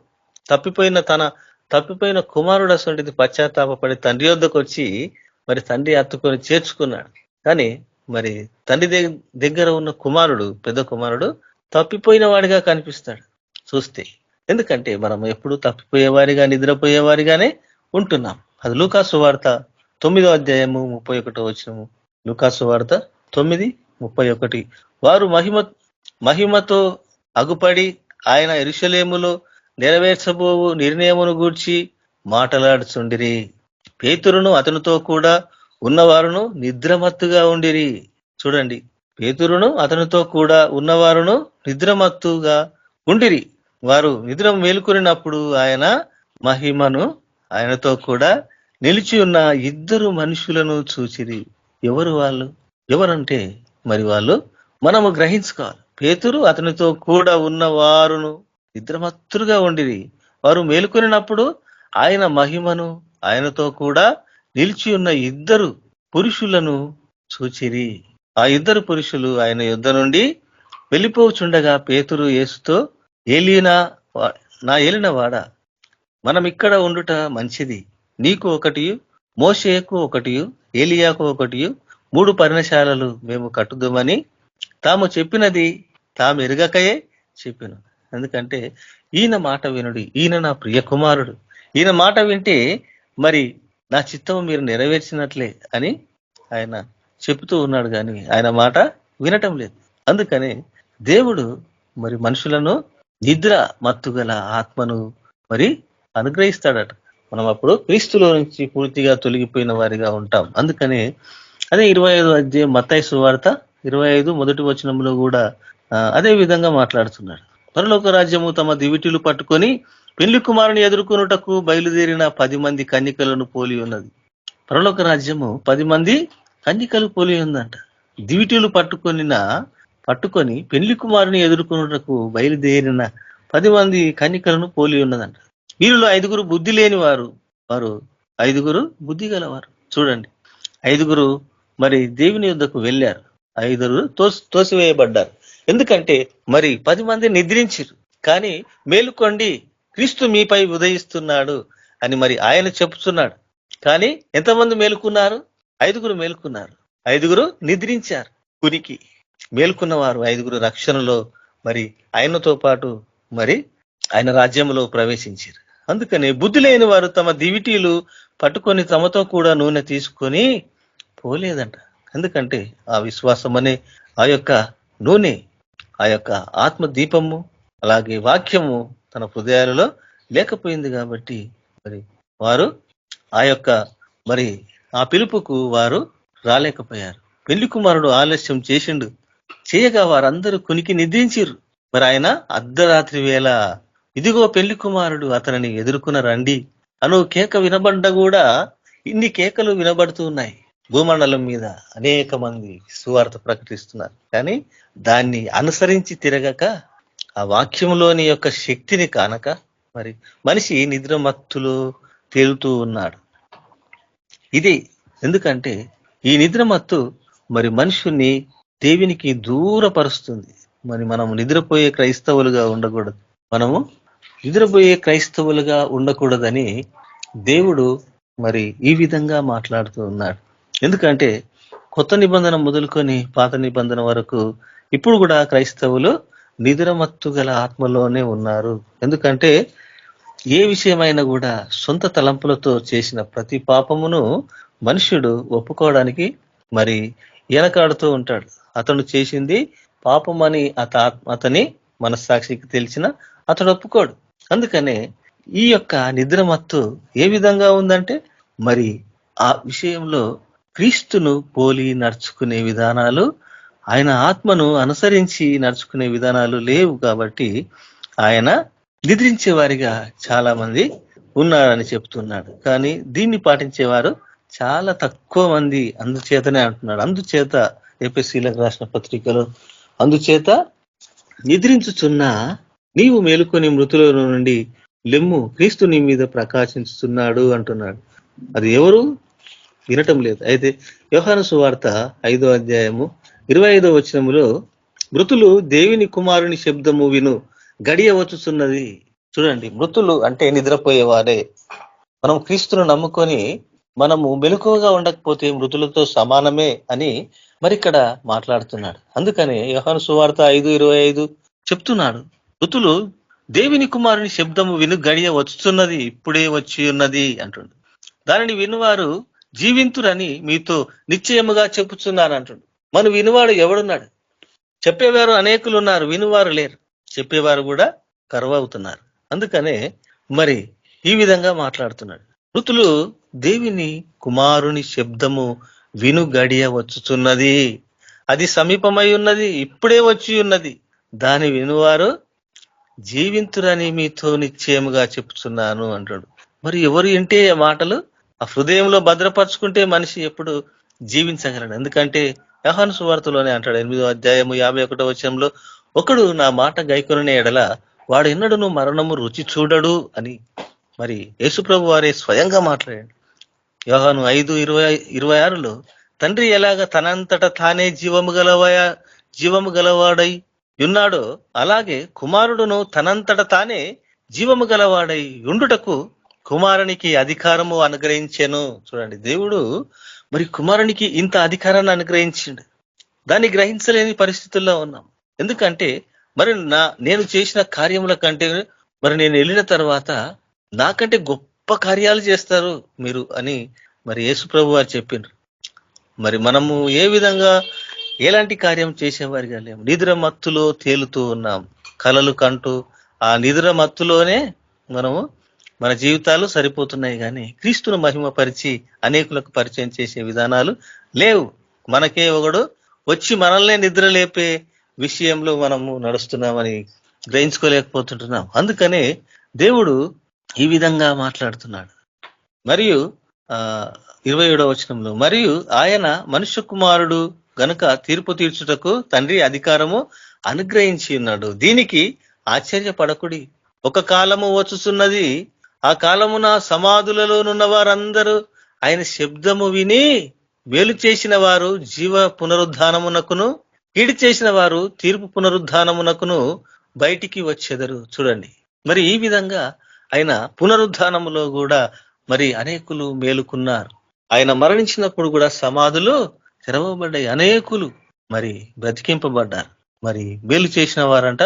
తప్పిపోయిన కుమారుడు అసలు పశ్చాత్తాపడి తండ్రి యొద్దకు వచ్చి మరి తండ్రి హత్తుకొని చేర్చుకున్నాడు. కానీ మరి తండ్రి దగ్గర ఉన్న కుమారుడు, పెద్ద కుమారుడు తప్పిపోయిన వాడిగా కనిపిస్తాడు చూస్తే. ఎందుకంటే మనం ఎప్పుడు తప్పిపోయేవారిగా, నిద్రపోయేవారిగానే ఉంటున్నాం. అది లూకాసు వార్త 9వ అధ్యాయము 31వ వచనము. లూకాసు వార్త 9:31. వారు మహిమతో అగుపడి ఆయన యెరూషలేములో నెరవేర్చబోవు నిర్ణయమును గూర్చి మాట్లాడుచుండిరి. పేతురును అతనితో కూడా ఉన్నవారును నిద్రమత్తుగా ఉండిరి. చూడండి, పేతురును అతనితో కూడా ఉన్నవారును నిద్రమత్తుగా ఉండిరి. వారు నిద్ర మేలుకొనినప్పుడు ఆయన మహిమను ఆయనతో కూడా నిలిచి ఉన్న ఇద్దరు మనుషులను చూచిరి. ఎవరు వాళ్ళు? ఎవరంటే మరి వాళ్ళు మనము గ్రహించుకోవాలి. పేతురు అతనితో కూడా ఉన్న వారును నిద్రమత్తులుగా ఉండిరి. వారు మేలుకొనినప్పుడు ఆయన మహిమను ఆయనతో కూడా నిలిచి ఉన్న ఇద్దరు పురుషులను చూచిరి. ఆ ఇద్దరు పురుషులు ఆయన యుద్ధ నుండి వెళ్ళిపోచుండగా పేతురు యేసుతో, నా ఏలిన వాడా, మనం ఇక్కడ ఉండుట మంచిది. నీకు ఒకటియు, మోషేకు ఒకటియు, ఏలియాకు ఒకటియు 3 పర్ణశాలలు మేము కట్టుదామని తాము చెప్పినది తాము ఎరగకయే చెప్పాను. ఎందుకంటే ఈయన మాట వినుడి, ఈయన నా ప్రియ కుమారుడు, ఈయన మాట వింటే మరి నా చిత్తం మీరు నెరవేర్చినట్లే అని ఆయన చెప్తూ ఉన్నాడు. కానీ ఆయన మాట వినటం లేదు. అందుకని దేవుడు మరి మనుషులను నిద్ర మత్తుగల ఆత్మను మరి అనుగ్రహిస్తాడట. మనం అప్పుడు క్రీస్తులో నుంచి పూర్తిగా తొలగిపోయిన వారిగా ఉంటాం. అందుకని అదే 25వ అధ్యాయం మత్తయి సువార్త 25 మొదటి వచనంలో కూడా అదే విధంగా మాట్లాడుతున్నాడు. పరలోక రాజ్యము తమ దివిటీలు పట్టుకొని పెళ్లి కుమారుని ఎదుర్కొనుటకు బయలుదేరిన 10 మంది కన్యకలను పోలి ఉన్నది. పరలోక రాజ్యము 10 మంది కన్యకలు పోలి ఉందంట. దివిటీలు పట్టుకొని పెళ్లి కుమారుని ఎదుర్కొనుటకు బయలుదేరిన 10 మంది కన్యకలను పోలి ఉన్నదంట. వీరిలో 5 బుద్ధి లేని వారు 5 బుద్ధి గలవారు. చూడండి, 5 మరి దేవుని యొద్దకు వెళ్ళారు, 5 తోసివేయబడ్డారు. ఎందుకంటే మరి 10 మంది నిద్రించారు. కానీ మేలుకోండి, క్రీస్తు మీపై ఉదయిస్తున్నాడు అని మరి ఆయన చెప్తున్నాడు. కానీ ఎంతమంది మేలుకున్నారు? 5 మేలుకున్నారు, 5 నిద్రించారు. కునికి మేలుకున్నవారు 5 రక్షణలో మరి ఆయనతో పాటు మరి ఆయన రాజ్యంలో ప్రవేశించారు. అందుకని బుద్ధి లేని వారు తమ దివిటీలు పట్టుకొని తమతో కూడా నూనె తీసుకొని పోలేదంట. ఎందుకంటే ఆ విశ్వాసం అనే ఆ యొక్క నూనె, ఆ యొక్క ఆత్మ దీపము, అలాగే వాక్యము తన హృదయాలలో లేకపోయింది. కాబట్టి మరి వారు ఆ యొక్క మరి ఆ పిలుపుకు వారు రాలేకపోయారు. పెళ్లి కుమారుడు ఆలస్యం చేయగా వారందరూ కునికి నిద్రించిరు. మరి ఆయన అర్ధరాత్రి వేళ, ఇదిగో పెళ్లి కుమారుడు, అతనిని ఎదుర్కొన రండి అను కేక వినబడ్డ కూడా ఇన్ని కేకలు వినబడుతూ ఉన్నాయి. భూమండలం మీద అనేక మంది సువార్త ప్రకటిస్తున్నారు. కానీ దాన్ని అనుసరించి తిరగక, ఆ వాక్యంలోని యొక్క శక్తిని కానక మరి మనిషి నిద్రమత్తులో తేలుతూ ఉన్నాడు. ఇది ఎందుకంటే ఈ నిద్రమత్తు మరి మనుషుని దేవునికి దూరపరుస్తుంది. మరి మనం నిద్రపోయే క్రైస్తవులుగా ఉండకూడదు. మనము నిద్రపోయే క్రైస్తవులుగా ఉండకూడదని దేవుడు మరి ఈ విధంగా మాట్లాడుతూ ఉన్నాడు. ఎందుకంటే కొత్త నిబంధన మొదలుకొని పాత నిబంధన వరకు ఇప్పుడు కూడా క్రైస్తవులు నిద్రమత్తు గల ఆత్మలోనే ఉన్నారు. ఎందుకంటే ఏ విషయమైనా కూడా సొంత తలంపులతో చేసిన ప్రతి పాపమును మనుష్యుడు ఒప్పుకోవడానికి మరి వెనకాడుతూ ఉంటాడు. అతను చేసింది పాపమని అతని మనస్సాక్షికి తెలిసిన అతడు ఒప్పుకోడు. అందుకనే ఈ యొక్క నిద్రమత్తు ఏ విధంగా ఉందంటే మరి ఆ విషయంలో క్రీస్తును పోలి నడుచుకునే విధానాలు, ఆయన ఆత్మను అనుసరించి నడుచుకునే విధానాలు లేవు. కాబట్టి ఆయన నిద్రించే వారిగా చాలా మంది ఉన్నారని చెప్తున్నాడు. కానీ దీన్ని పాటించేవారు చాలా తక్కువ మంది. అందుచేతనే అంటున్నాడు, అందుచేత ఎఫెసీయులకు రాసిన పత్రికలో, అందుచేత నిద్రించుచున్నా నీవు మేలుకొని మృతుల నుండి లెమ్ము, క్రీస్తు నీ మీద ప్రకాశించుతున్నాడు అంటున్నాడు. అది ఎవరు వినటం లేదు. అయితే యోహాను సువార్త 5వ అధ్యాయము 25వ వచనములో మృతులు దేవుని కుమారుని శబ్దము విను గడియ వచ్చుచున్నది. చూడండి, మృతులు అంటే నిద్రపోయేవారే. మనం క్రీస్తును నమ్ముకొని మనము మెలకువగా ఉండకపోతే మృతులతో సమానమే అని మరి ఇక్కడ మాట్లాడుతున్నాడు. అందుకనే యోహాను సువార్త 5:25 చెప్తున్నాడు, మృతులు దేవుని కుమారుని శబ్దము విను గడియ వచ్చుచున్నది, ఇప్పుడే వచ్చి ఉన్నది అంటుండు. దానిని వినువారు జీవింతురని మీతో నిశ్చయముగా చెప్పుచున్నాను అంటుండు. మన వినువాడు ఎవడున్నాడు? చెప్పేవారు అనేకులు ఉన్నారు, వినువారు లేరు. చెప్పేవారు కూడా కరువవుతున్నారు. అందుకనే మరి ఈ విధంగా మాట్లాడుతున్నాడు. మృతులు దేవుని కుమారుని శబ్దము విను గడియ వచ్చుచున్నది, అది సమీపమై ఉన్నది, ఇప్పుడే వచ్చి ఉన్నది. దాని వినువారు జీవింతురని మీతో నిశ్చయముగా చెప్తున్నాను అంటాడు. మరి ఎవరు వింటే మాటలు ఆ హృదయంలో భద్రపరుచుకుంటే మనిషి ఎప్పుడు జీవించగలడు. ఎందుకంటే యోహాను సువార్తలోనే అంటాడు 8వ అధ్యాయము 51వ వచనంలో, ఒకడు నా మాట గైకొనే ఎడల వాడు ఎన్నడూ మరణము రుచి చూడడు అని మరి యేసుప్రభు వారే స్వయంగా మాట్లాడాడు. యోహాను 5:26లో తండ్రి ఎలాగ తనంతట తానే జీవము గలవాడై ఉన్నాడో అలాగే కుమారుడును తనంతట తానే జీవము గలవాడై ఉండుటకు కుమారునికి అధికారము అనుగ్రహించెను. చూడండి, దేవుడు మరి కుమారునికి ఇంత అధికారాన్ని అనుగ్రహించిండు. దాన్ని గ్రహించలేని పరిస్థితుల్లో ఉన్నాం. ఎందుకంటే మరి నేను చేసిన కార్యముల కంటే మరి నేను వెళ్ళిన తర్వాత నాకంటే గొప్ప కార్యాలు చేస్తారు మీరు అని మరి యేసుప్రభు వారు చెప్పిండ్రు. మరి మనము ఏ విధంగా ఎలాంటి కార్యం చేసేవారిగా లేము. నిద్ర మత్తులో తేలుతూ ఉన్నాం, కలలు కంటూ ఆ నిద్ర మత్తులోనే మనము మన జీవితాలు సరిపోతున్నాయి. కానీ క్రీస్తును మహిమపరిచి అనేకులకు పరిచయం చేసే విధానాలు లేవు. మనకే ఒకడు వచ్చి మనల్నే నిద్ర లేపే విషయంలో మనము నడుస్తున్నామని గ్రహించుకోలేకపోతుంటున్నాం. అందుకనే దేవుడు ఈ విధంగా మాట్లాడుతున్నాడు. మరియు 27వ వచనంలో, మరియు ఆయన మనుష్య కుమారుడు గనుక తీర్పు తీర్చుటకు తండ్రి అధికారము అనుగ్రహించి ఉన్నాడు. దీనికి ఆశ్చర్యపడకుడి, ఒక కాలము వచ్చుచున్నది, ఆ కాలమున సమాధులలోనున్న వారందరూ ఆయన శబ్దము విని మేలు చేసిన వారు జీవ పునరుద్ధానమునకును, కీడు చేసిన వారు తీర్పు పునరుద్ధానమునకును బయటికి వచ్చెదరు. చూడండి, మరి ఈ విధంగా ఆయన పునరుద్ధానములో కూడా మరి అనేకులు మేలుకున్నారు. ఆయన మరణించినప్పుడు కూడా సమాధులు తెరవబడ్డాయి, అనేకులు మరి బ్రతికింపబడ్డారు. మరి మేలు చేసిన వారంట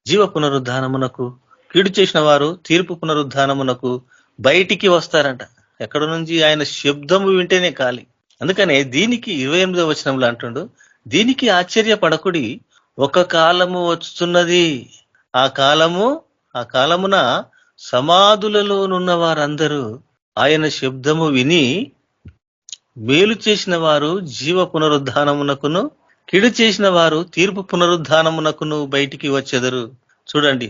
జీవ పునరుద్ధానమునకు, కీడు చేసిన వారు తీర్పు పునరుద్ధానమునకు బయటికి వస్తారంట. ఎక్కడ నుంచి? ఆయన శబ్దము వింటేనే ఖాళీ. అందుకనే దీనికి 28వ వచనంలో అంటుండు, దీనికి ఆశ్చర్యపడకుడి, ఒక కాలము వచ్చుతున్నది, ఆ కాలమున సమాధులలోనున్న వారందరూ ఆయన శబ్దము విని మేలు చేసిన వారు జీవ పునరుద్ధానమునకును, కీడు చేసిన వారు తీర్పు పునరుద్ధానమునకును బయటికి వచ్చెదరు. చూడండి,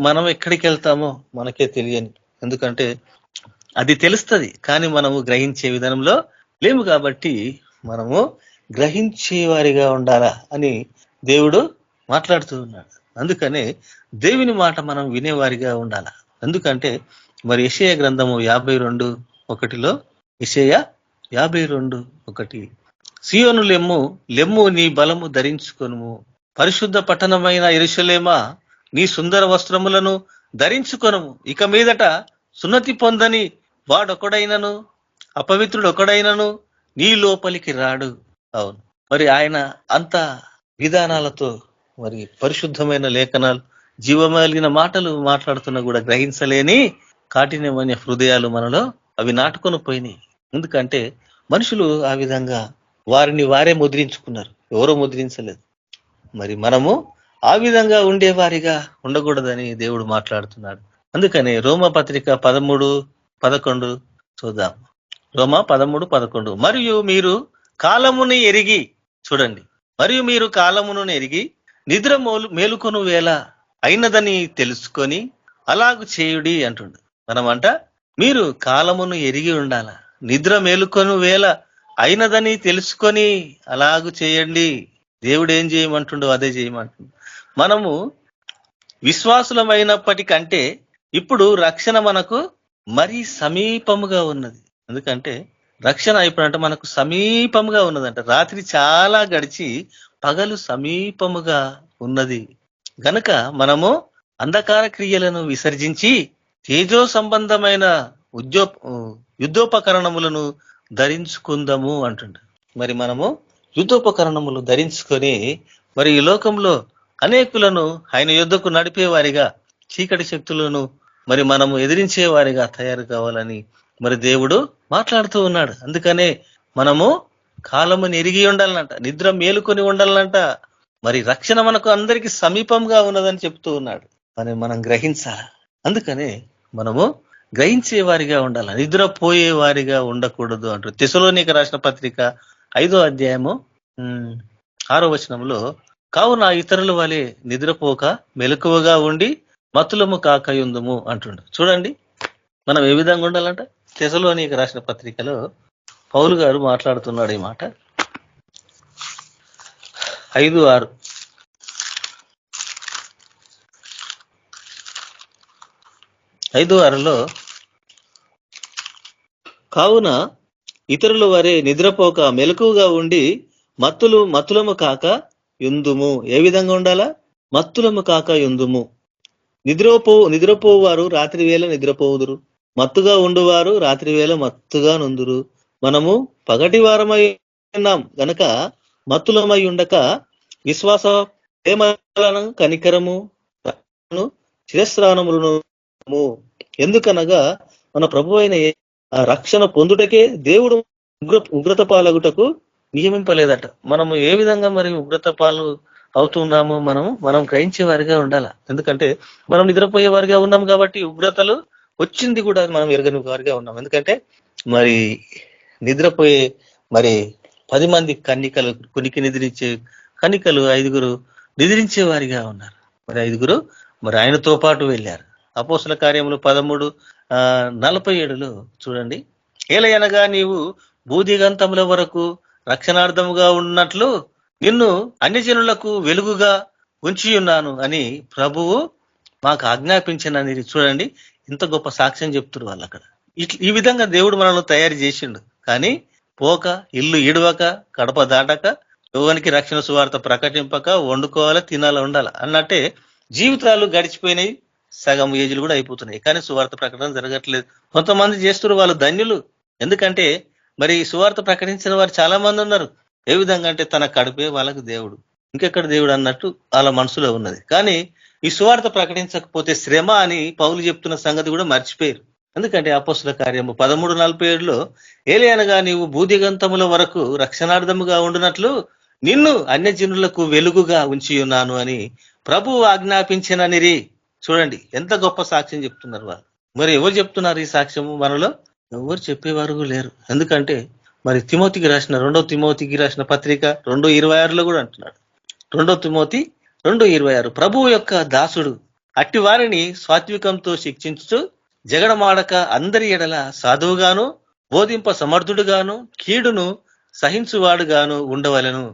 మనం ఎక్కడికి వెళ్తామో మనకే తెలియని. ఎందుకంటే అది తెలుస్తుంది, కానీ మనము గ్రహించే విధానంలో లేము. కాబట్టి మనము గ్రహించేవారిగా ఉండాలా అని దేవుడు మాట్లాడుతూ ఉన్నాడు. అందుకనే దేవుని మాట మనం వినేవారిగా ఉండాలా. ఎందుకంటే మరి యెషయా గ్రంథము 52:1లో, యెషయా 52:1, సీయోను లెమ్ము నీ బలము ధరించుకొనుము, పరిశుద్ధ పట్టణమైన యెరూషలేమా నీ సుందర వస్త్రములను ధరించుకొనుము, ఇక మీదట సున్నతి పొందని వాడొకడైనను అపవిత్రుడొకడైనను నీ లోపలికి రాడు. అవును, మరి ఆయన అంత విధానాలతో మరి పరిశుద్ధమైన లేఖనాలు, జీవమలిగిన మాటలు మాట్లాడుతున్నా కూడా గ్రహించలేని కాఠిన్యమైన హృదయాలు మనలో అవి నాటుకొని పోయినాయి. ఎందుకంటే మనుషులు ఆ విధంగా వారిని వారే ముద్రించుకున్నారు, ఎవరో ముద్రించలేదు. మరి మనము ఆ విధంగా ఉండేవారిగా ఉండకూడదని దేవుడు మాట్లాడుతున్నాడు. అందుకని రోమపత్రిక 13:11 చూద్దాం. రోమా 13:11, మరియు మీరు కాలమును ఎరిగి, చూడండి, మరియు మీరు కాలమును ఎరిగి నిద్ర మేలుకొను వేళ అయినదని తెలుసుకొని అలాగు చేయుడి అంటుండు. మనమంట మీరు కాలమును ఎరిగి ఉండాల, నిద్ర మేలుకొను వేళ అయినదని తెలుసుకొని అలాగు చేయండి. దేవుడు ఏం చేయమంటుండో అదే చేయమంటుండు. మనము విశ్వాసులమైనప్పటికంటే ఇప్పుడు రక్షణ మనకు మరీ సమీపముగా ఉన్నది. ఎందుకంటే రక్షణ ఇప్పుడంటే మనకు సమీపంగా ఉన్నదంట. రాత్రి చాలా గడిచి పగలు సమీపముగా ఉన్నది గనుక మనము అంధకార క్రియలను విసర్జించి తేజో సంబంధమైన యుద్ధోపకరణములను ధరించుకుందాము అంటుండ. మరి మనము యుద్ధోపకరణములు ధరించుకొని మరి ఈ లోకంలో అనేకులను ఆయన యుద్ధకు నడిపేవారిగా, చీకటి శక్తులను మరి మనము ఎదిరించే వారిగా తయారు కావాలని మరి దేవుడు మాట్లాడుతూ ఉన్నాడు. అందుకనే మనము కాలముని ఎరిగి ఉండాలంట, నిద్ర మేలుకొని ఉండాలంట. మరి రక్షణ మనకు అందరికి సమీపంగా ఉన్నదని చెప్తూ ఉన్నాడు. మరి మనం గ్రహించాలి. అందుకనే మనము గ్రహించే వారిగా ఉండాలి, నిద్రపోయే వారిగా ఉండకూడదు అంటారు. తెసలోనిక రాసిన పత్రిక 5వ అధ్యాయము 6వ వచనంలో, కావున ఇతరుల వలె నిద్రపోక మెలకువగా ఉండి మత్తులము కాకయుందుము అంటుండు. చూడండి మనం ఏ విధంగా ఉండాలంట. తెసలోనిక రాసిన పత్రికలో పౌలు గారు మాట్లాడుతున్నాడు ఈ మాట. 5:6 5:6లో, కావున ఇతరుల వరే నిద్రపోక మెలకువగా ఉండి మత్తులము కాక యుందుము. ఏ విధంగా ఉండాలా? మత్తులము కాక యుందుము. నిద్రపోవారు రాత్రి వేళ నిద్రపోవుదురు, మత్తుగా ఉండువారు రాత్రి వేళ మత్తుగా నుందురు. మనము పగటి వారమై ఉన్నాం గనక మత్తులమై ఉండక విశ్వాస ప్రేమలను కనికరము శిరస్నానములను, ఎందుకనగా మన ప్రభు అయిన రక్షణ పొందుటకే దేవుడు ఉగ్రత పాలగుటకు నియమింపలేదట. మనము ఏ విధంగా మరి ఉగ్రత పాలు అవుతున్నాము మనం గ్రహించే వారిగా ఉండాలి. ఎందుకంటే మనం నిద్రపోయే వారిగా ఉన్నాం కాబట్టి ఉగ్రతలు వచ్చింది కూడా మనం ఎరగని వారిగా ఉన్నాం. ఎందుకంటే మరి నిద్రపోయే మరి 10 మంది కన్నికలు కునికి నిద్రించే కన్నికలు 5 నిద్రించే వారిగా ఉన్నారు. మరి 5 మరి ఆయనతో పాటు వెళ్ళారు. అపోస్తల కార్యములు 13:47లో చూడండి, ఏలయనగా నీవు భూదిగంతముల వరకు రక్షణార్థముగా ఉన్నట్లు నిన్ను అన్యజనులకు వెలుగుగా ఉంచి ఉన్నాను అని ప్రభువు మాకు ఆజ్ఞాపించినని. చూడండి ఇంత గొప్ప సాక్ష్యం చెప్తున్నారు వాళ్ళు అక్కడ. ఈ విధంగా దేవుడు మనల్ని తయారు చేసిండు. కానీ పోక, ఇల్లు ఇడవక, కడప దాటక, యోగానికి రక్షణ సువార్త ప్రకటింపక, వండుకోవాలి, తినాలి, ఉండాలి అన్నట్టే జీవితాలు గడిచిపోయినాయి. సగం ఏజ్లు కూడా అయిపోతున్నాయి. కానీ సువార్త ప్రకటన జరగట్లేదు. కొంతమంది చేస్తున్నారు, వాళ్ళు ధన్యులు. ఎందుకంటే మరి సువార్త ప్రకటించిన వారు చాలా మంది ఉన్నారు. ఏ విధంగా అంటే తన కడుపే వాళ్ళకు దేవుడు, ఇంకెక్కడ దేవుడు అన్నట్టు వాళ్ళ మనసులో ఉన్నది. కానీ ఈ సువార్త ప్రకటించకపోతే శ్రమ అని పౌలు చెప్తున్న సంగతి కూడా మర్చిపోయారు. ఎందుకంటే అపోస్తల కార్యము 13:47లో, ఏలయనగా నీవు భూదిగంతముల వరకు రక్షణార్థముగా ఉండునట్లు నిన్ను అన్యజనులకు వెలుగుగా ఉంచి ఉన్నాను అని ప్రభువు ఆజ్ఞాపించిననిరి. చూడండి ఎంత గొప్ప సాక్ష్యం చెప్తున్నారు వాళ్ళు. మరి ఎవరు చెప్తున్నారు ఈ సాక్ష్యము? మనలో ఎవరు చెప్పేవారు లేరు. ఎందుకంటే మరి 2 తిమోతికి రాసిన పత్రిక 2:26లో కూడా అంటున్నాడు. 2 తిమోతి 2:26, ప్రభువు యొక్క దాసుడు అట్టి వారిని సాత్వికంతో శిక్షించుతూ జగడమాడక అందరి ఎడల సాధువుగాను బోధింప సమర్థుడుగాను కీడును సహించువాడుగాను ఉండవలను.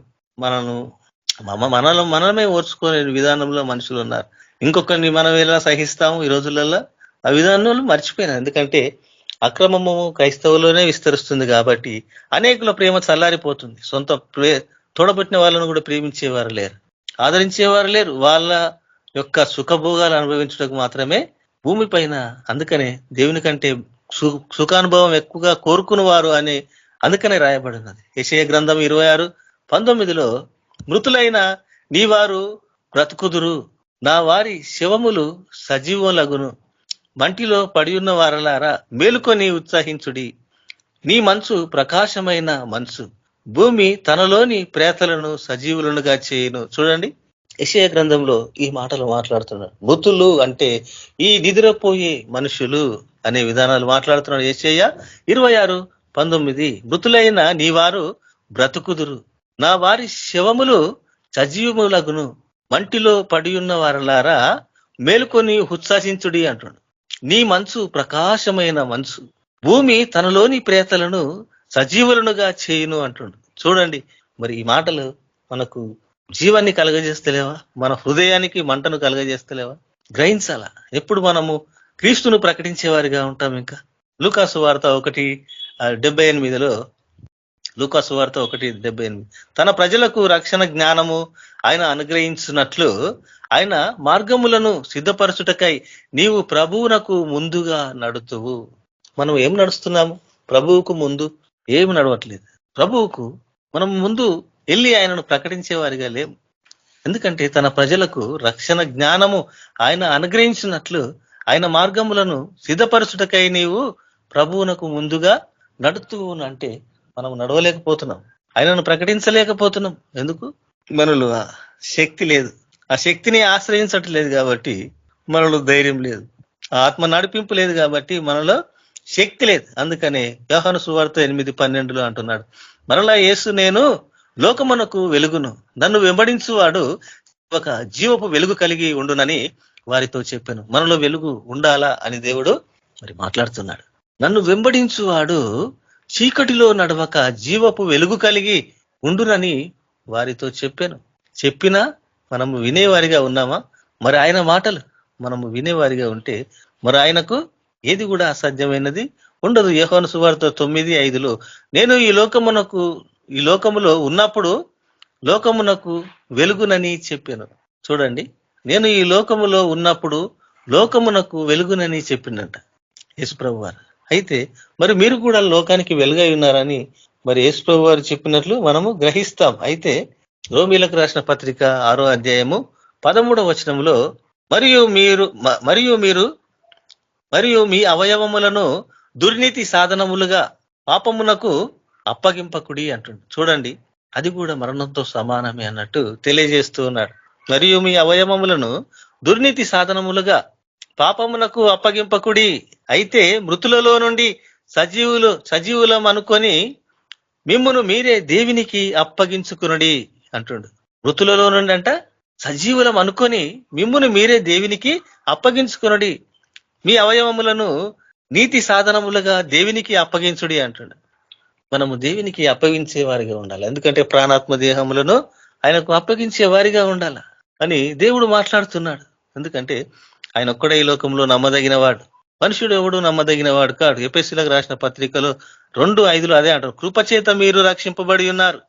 మనమే ఓర్చుకునే విధానంలో మనుషులు ఉన్నారు. ఇంకొకరిని మనం ఎలా సహిస్తాము ఈ రోజులలో? ఆ విధానంలో మర్చిపోయినా. ఎందుకంటే అక్రమము క్రైస్తవులోనే విస్తరిస్తుంది కాబట్టి అనేకుల ప్రేమ చల్లారిపోతుంది. సొంత తోడబుట్టిన వాళ్ళను కూడా ప్రేమించేవారు లేరు, ఆదరించేవారు లేరు. వాళ్ళ యొక్క సుఖభోగాలు అనుభవించడానికి మాత్రమే భూమి పైన. అందుకనే దేవుని కంటే సుఖానుభవం ఎక్కువగా కోరుకుని వారు అని అందుకనే రాయబడినది. యెషయా గ్రంథం 26:19లో, మృతులైన నీ వారు బ్రతుకుదురు, నా వారి శవములు సజీవులగును, మంటిలో పడి ఉన్న వారలారా మేలుకొని ఉత్సాహించుడి, నీ మనసు ప్రకాశమైన మనసు, భూమి తనలోని ప్రేతలను సజీవులనుగా చేయును. చూడండి యెషయా గ్రంథంలో ఈ మాటలు మాట్లాడుతున్నాడు. మృతులు అంటే ఈ నిద్రపోయే మనుషులు అనే విధానాలు మాట్లాడుతున్నాడు. యెషయా 26:19, మృతులైన నీ వారు బ్రతుకుదురు, నా వారి శవములు సజీవములగును, మంటిలో పడి ఉన్న వారలారా మేలుకొని ఉత్సాహించుడి అంటున్నాడు. నీ మనసు ప్రకాశమైన మనసు, భూమి తనలోని ప్రేతలను సజీవులనుగా చేయును అంటుండు. చూడండి మరి ఈ మాటలు మనకు జీవాన్ని కలగజేస్తలేవా? మన హృదయానికి మంటను కలగజేస్తలేవా? గ్రహించాలా. ఎప్పుడు మనము క్రీస్తును ప్రకటించే వారిగా ఉంటాం. ఇంకా లూకా సువార్త 1:78లో, లూకా సువార్త 1:78. తన ప్రజలకు రక్షణ జ్ఞానము ఆయన అనుగ్రహించినట్లు ఆయన మార్గములను సిద్ధపరచుటకై నీవు ప్రభువునకు ముందుగా నడుతువు. మనం ఏం నడుస్తున్నాము? ప్రభువుకు ముందు ఏమి నడవట్లేదు. ప్రభువుకు మనం ముందు వెళ్ళి ఆయనను ప్రకటించే వారిగా లేము. ఎందుకంటే తన ప్రజలకు రక్షణ జ్ఞానము ఆయన అనుగ్రహించినట్లు ఆయన మార్గములను సిద్ధపరచుటకై నీవు ప్రభువునకు ముందుగా నడుతువు అంటే మనం నడవలేకపోతున్నాం, ఆయనను ప్రకటించలేకపోతున్నాం. ఎందుకు? మనలో ఆ శక్తి లేదు, ఆ శక్తిని ఆశ్రయించట్లేదు కాబట్టి మనలో ధైర్యం లేదు, ఆత్మ నడిపింపు లేదు కాబట్టి మనలో శక్తి లేదు. అందుకనే యోహాను సువార్త 8:12 అంటున్నాడు, మరలా యేసు నేను లోకమునకు వెలుగును, నన్ను వెంబడించువాడు ఒక జీవపు వెలుగు కలిగి ఉండునని వారితో చెప్పాను. మనలో వెలుగు ఉండాలా అని దేవుడు మరి మాట్లాడుతున్నాడు. నన్ను వెంబడించువాడు చీకటిలో నడవక జీవపు వెలుగు కలిగి ఉండునని వారితో చెప్పాను. చెప్పినా మనము వినేవారిగా ఉన్నామా? మరి ఆయన మాటలు మనము వినేవారిగా ఉంటే మరి ఆయనకు ఏది కూడా అసాధ్యమైనది ఉండదు. యోహాను సువార్త 9:5 నేను ఈ లోకములో ఉన్నప్పుడు లోకమునకు వెలుగునని చెప్పాను. చూడండి, నేను ఈ లోకములో ఉన్నప్పుడు లోకమునకు వెలుగునని చెప్పిందంట యేసుప్రభు వారు. అయితే మరి మీరు కూడా లోకానికి వెలుగై ఉన్నారని మరి యేసుప్రభు వారు చెప్పినట్లు మనము గ్రహిస్తాం. అయితే రోమీలకు రాసిన పత్రిక 6వ అధ్యాయము 13వ వచనంలో మరియు మీ అవయవములను దుర్నీతి సాధనములుగా పాపమునకు అప్పగింపకుడి అంటుంది. చూడండి, అది కూడా మరణంతో సమానమే అన్నట్టు తెలియజేస్తూ ఉన్నాడు. మరియు మీ అవయవములను దుర్నీతి సాధనములుగా పాపమునకు అప్పగింపకుడి, అయితే మృతులలో నుండి సజీవులం అనుకొని మిమ్మును మీరే దేవునికి అప్పగించుకునుడి అంటుండు. మృతులలో నుండి అంట సజీవులం అనుకొని మిమ్మును మీరే దేవునికి అప్పగించుకునుడి, మీ అవయవములను నీతి సాధనములుగా దేవునికి అప్పగించుడి అంటుండు. మనము దేవునికి అప్పగించే వారిగా ఉండాలి. ఎందుకంటే ప్రాణాత్మ దేహములను ఆయనకు అప్పగించే వారిగా ఉండాలి అని దేవుడు మాట్లాడుతున్నాడు. ఎందుకంటే ఆయన ఒక్కడే ఈ లోకంలో నమ్మదగిన వాడు, మనుషుడు ఎవడు నమ్మదగిన వాడు కాడు. ఎఫెసీయులకు రాసిన పత్రికలో 2:5 అదే అంటాడు, కృపచేత మీరు రక్షింపబడి ఉన్నారు,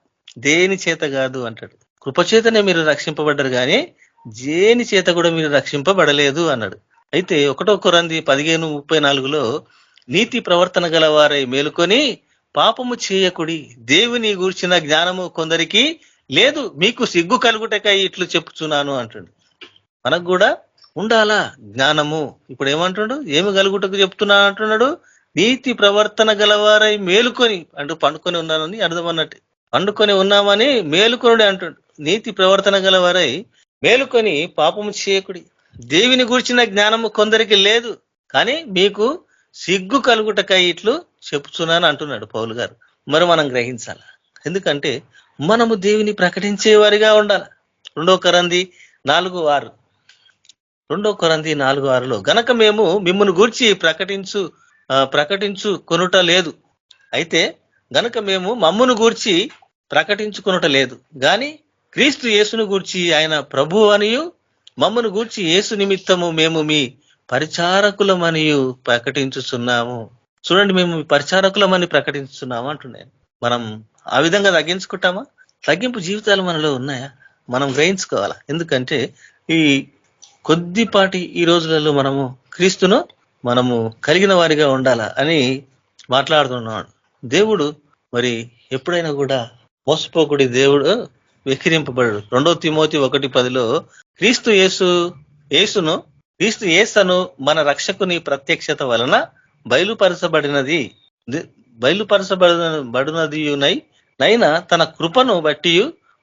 దేని చేత కాదు అంటాడు. కృపచేతనే మీరు రక్షింపబడ్డారు కానీ దేని చేత కూడా మీరు రక్షింపబడలేదు అన్నాడు. అయితే 1 కొరింథీ 15:34 నీతి ప్రవర్తన గలవారై మేలుకొని పాపము చేయకుడి, దేవుని గూర్చిన జ్ఞానము కొందరికి లేదు, మీకు సిగ్గు కలుగుటకై ఇట్లు చెప్పుచున్నాను అంటుండు. మనకు కూడా ఉండాలా జ్ఞానము. ఇప్పుడు ఏమంటుండు? ఏమి కలుగుటకు చెప్తున్నా అంటున్నాడు? నీతి ప్రవర్తన గలవారై మేలుకొని అంటూ పండుకొని ఉన్నానని అర్థం అన్నట్టు. పండుకొని ఉన్నామని మేలుకొనుడి అంటుండు. నీతి ప్రవర్తన గలవారై మేలుకొని పాపము చేయకుడి, దేవుని గూర్చిన జ్ఞానము కొందరికి లేదు కానీ మీకు సిగ్గు కలుగుటకై ఇట్లు చెప్పుచున్నాను అంటున్నాడు పౌలు గారు. మరి మనం గ్రహించాల, ఎందుకంటే మనము దేవుని ప్రకటించే వారిగా ఉండాలి. 2 కొరింథీ 4:6 గనక మేము మిమ్మును గూర్చి ప్రకటించు కొనుట లేదు, అయితే గనక మేము మమ్మును గూర్చి ప్రకటించుకొనుట లేదు గాని క్రీస్తు యేసును గూర్చి ఆయన ప్రభువు అనియు మమ్మను గూర్చి యేసు నిమిత్తము మేము మీ పరిచారకులమనియు ప్రకటించుచున్నాము. చూడండి, మేము మీ పరిచారకులమని ప్రకటించుతున్నాము అంటున్నాను. మనం ఆ విధంగా తగ్గించుకుంటామా? తగ్గింపు జీవితాలు మనలో ఉన్నాయా? మనం గ్రహించుకోవాలా. ఎందుకంటే ఈ కొద్దిపాటి ఈ రోజులలో మనము క్రీస్తును మనము కలిగిన వారిగా ఉండాలా అని మాట్లాడుతున్నాడు దేవుడు. మరి ఎప్పుడైనా కూడా మోసపోకుడి, దేవుడు వెక్కిరింపబడు. 2 తిమోతి 1:10 క్రీస్తు యేసును మన రక్షకుని ప్రత్యక్షత వలన బయలుపరచబడినదియునైనా తన కృపను బట్టి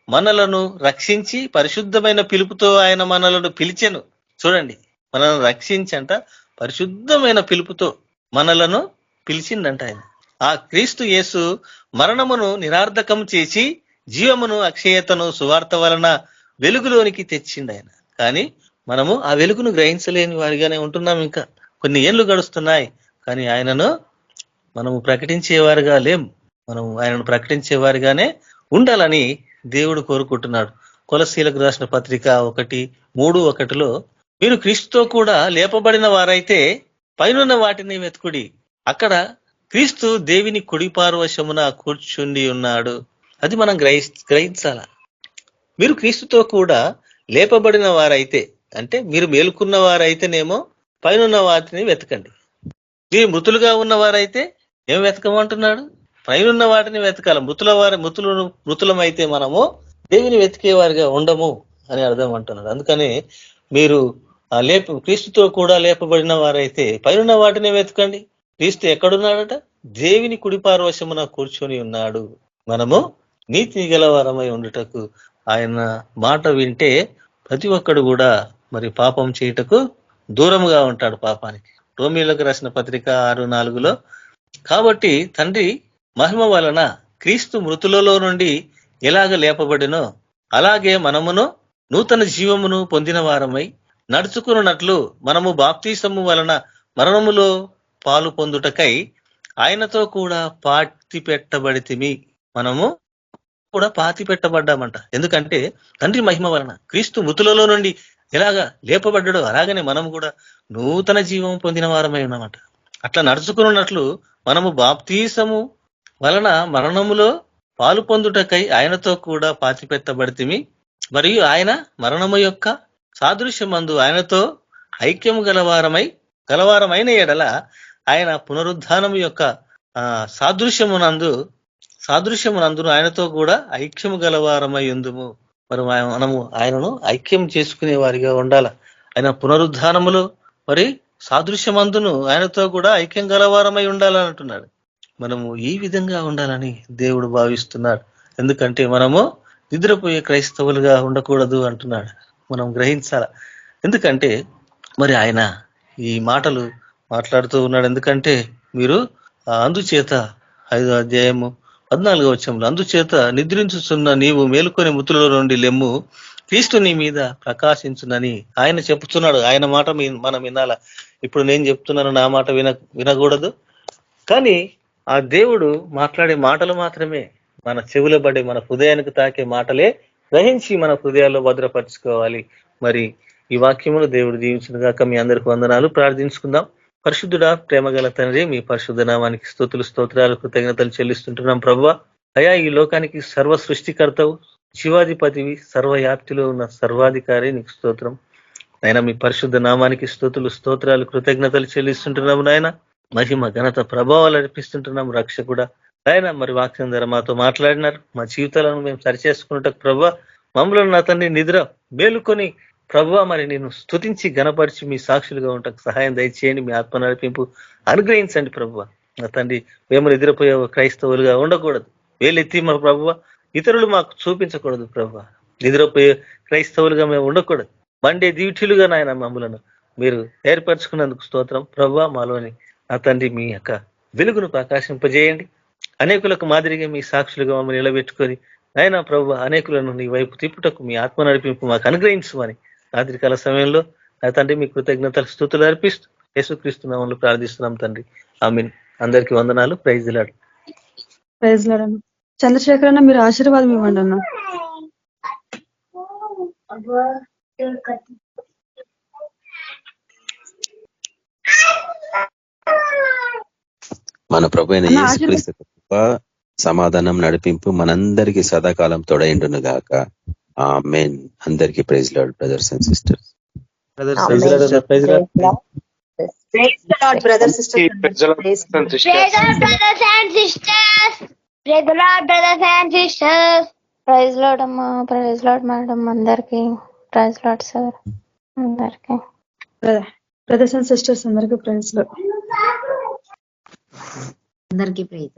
మనలను రక్షించి పరిశుద్ధమైన పిలుపుతో ఆయన మనలను పిలిచెను. చూడండి, మనల్ని రక్షించంట పరిశుద్ధమైన పిలుపుతో మనలను పిలిచిందంట ఆయన. ఆ క్రీస్తు యేసు మరణమును నిరార్థకం చేసి జీవమును అక్షయతను సువార్త వలన వెలుగులోనికి తెచ్చిండు ఆయన. కానీ మనము ఆ వెలుగును గ్రహించలేని వారిగానే ఉంటున్నాం. ఇంకా కొన్ని ఏళ్ళు గడుస్తున్నాయి కానీ ఆయనను మనము ప్రకటించేవారుగా లేం. మనము ఆయనను ప్రకటించేవారిగానే ఉండాలని దేవుడు కోరుకుంటున్నాడు. కొలస్సీలకు రాసిన పత్రిక 1:3-1 మీరు క్రీస్తుతో కూడా లేపబడిన వారైతే పైనున్న వాటిని వెతుకుడి, అక్కడ క్రీస్తు దేవుని కుడిపార్వశమున కూర్చుండి ఉన్నాడు. అది మనం గ్రహించాల. మీరు క్రీస్తుతో కూడా లేపబడిన వారైతే, అంటే మీరు మేలుకున్న వారైతేనేమో పైన వాటిని వెతకండి. మీరు మృతులుగా ఉన్నవారైతే ఏం వెతకమంటున్నాడు? పైనున్న వాటిని వెతకాల. మృతులమైతే మనము దేవుని వెతికేవారిగా ఉండము అని అర్థం అంటున్నాడు. అందుకని మీరు క్రీస్తుతో కూడా లేపబడిన వారైతే పైనున్న వాటిని వెతకండి. క్రీస్తు ఎక్కడున్నాడట? దేవుని కుడిపార్వశమున కూర్చొని ఉన్నాడు. మనము నీతి గలవారమై ఉండుటకు ఆయన మాట వింటే ప్రతి ఒక్కడు కూడా మరి పాపం చేయుటకు దూరముగా ఉంటాడు పాపానికి. రోమీయులకు రాసిన పత్రిక 6:4 కాబట్టి తండ్రి మహిమ వలన క్రీస్తు మృతులలో నుండి ఎలాగ లేపబడినో అలాగే మనమును నూతన జీవమును పొందిన వారమై నడుచుకున్నట్లు మనము బాప్తీసము వలన మరణములో పాలు పొందుటకై ఆయనతో కూడా పాతి పెట్టబడితిమి. మనము కూడా పాతి పెట్టబడ్డామంట. ఎందుకంటే తండ్రి మహిమ వలన క్రీస్తు మృతులలో నుండి ఎలాగా లేపబడ్డాడో అలాగనే మనం కూడా నూతన జీవం పొందిన వారమై ఉన్నామంట. అట్లా నడుచుకున్నట్లు మనము బాప్తీసము వలన మరణములో పాలు పొందుటకై ఆయనతో కూడా పాతి పెట్టబడితిమి. మరియు ఆయన మరణము యొక్క సాదృశ్యమందు ఆయనతో ఐక్యము గలవారమైన ఎడల ఆయన పునరుద్ధానము యొక్క సాదృశ్యమునందు ఆయనతో కూడా ఐక్యము గలవారమై ఉందుము. మరి మనము ఆయనను ఐక్యం చేసుకునే వారిగా ఉండాల. ఆయన పునరుద్ధానములో మరి సాదృశ్యమందును ఆయనతో కూడా ఐక్యం గలవారమై ఉండాలని అంటున్నాడు. మనము ఈ విధంగా ఉండాలని దేవుడు భావిస్తున్నాడు. ఎందుకంటే మనము నిద్రపోయే క్రైస్తవులుగా ఉండకూడదు అంటున్నాడు. మనం గ్రహించాల. ఎందుకంటే మరి ఆయన ఈ మాటలు మాట్లాడుతూ ఉన్నాడు. ఎందుకంటే మీరు అందుచేత 5వ అధ్యాయము 14వ వచనంలో, అందుచేత నిద్రించుచున్న నీవు మేలుకొని మృతులలో నుండి లెమ్ము, క్రీస్తు నీ మీద ప్రకాశించునని ఆయన చెప్తున్నాడు. ఆయన మాట మనం వినాల. ఇప్పుడు నేను చెప్తున్నాను, నా మాట వినకూడదు. కానీ ఆ దేవుడు మాట్లాడే మాటలు మాత్రమే మన చెవుల పడే, మన హృదయానికి తాకే మాటలే గ్రహించి మన హృదయాల్లో భద్రపరచుకోవాలి. మరి ఈ వాక్యములు దేవుడు దీవించిన గాక. మీ అందరికి వందనాలు. ప్రార్థించుకుందాం. పరిశుద్ధుడా, ప్రేమగల తండ్రి, మీ పరిశుద్ధ నామానికి స్తోత్రాలు కృతజ్ఞతలు చెల్లిస్తుంటున్నాం. ప్రభువా, అయా ఈ లోకానికి సర్వ సృష్టికర్తవు, శివాధిపతివి, సర్వవ్యాప్తిలో ఉన్న సర్వాధికారి, నీకు స్తోత్రం. ఆయన మీ పరిశుద్ధ నామానికి స్తోత్రాలు కృతజ్ఞతలు చెల్లిస్తుంటున్నాము. నాయన మహిమ ఘనత ప్రభావాలు అర్పిస్తుంటున్నాం. రక్షకుడా ఆయన మరి వాక్యం ద్వారా మాతో మాట్లాడినారు. మా జీవితాలను మేము సరిచేసుకున్నట్టు ప్రభా, మమ్మల్ని నా తండ్రి నిద్ర మేలుకొని ప్రభా మరి నేను స్తుతించి గణపరిచి మీ సాక్షులుగా ఉండటకు సహాయం దయచేయండి. మీ ఆత్మ నడిపింపు అనుగ్రహించండి ప్రభా. నా తండ్రి మేము నిద్రపోయే క్రైస్తవులుగా ఉండకూడదు. వేలెత్తి మా ప్రభా ఇతరులు మాకు చూపించకూడదు ప్రభా. నిద్రపోయే క్రైస్తవులుగా మేము ఉండకూడదు. మండే డ్యూటీలుగా నాయన మమ్మలను మీరు ఏర్పరచుకున్నందుకు స్తోత్రం ప్రభా. మాలోని నా తండ్రి మీ యొక్క వెలుగును ప్రకాశింపజేయండి. అనేకులకు మాదిరిగా మీ సాక్షులుగా మమ్మల్ని నిలబెట్టుకొని నాయన ప్రభు అనేకులను నీ వైపు తిప్పుటకు మీ ఆత్మ నడిపింపు మాకు అనుగ్రహించమని రాత్రికాల సమయంలో నా తండ్రి మీ కృతజ్ఞతలు స్తుతులు అర్పిస్తూ యేసుక్రీస్తు నామములో ప్రార్థిస్తున్నాం తండ్రి. ఆమేన్. అందరికీ వందనాలు. Praise the Lord. Praise Lord అన్న. చంద్రశేఖర్ అన్న, మీరు ఆశీర్వాదం ఇవ్వండి అన్న. మన ప్రభు అయిన యేసుక్రీస్తు కృప, సమాధానం, నడిపింపు మనందరికీ సదాకాలం తోడైండును గాక. ఆమేన్. అందరికీ praise Lord brothers and sisters. Praise Lord అమ్మా. Praise Lord madam. అందరికి ప్రైజ్ లార్డ్ సార్. అందరికి బ్రదర్స్ అండ్ సిస్టర్స్ అందరికీ ప్రైజ్ లార్డ్. అందరికీ ప్రైజ్.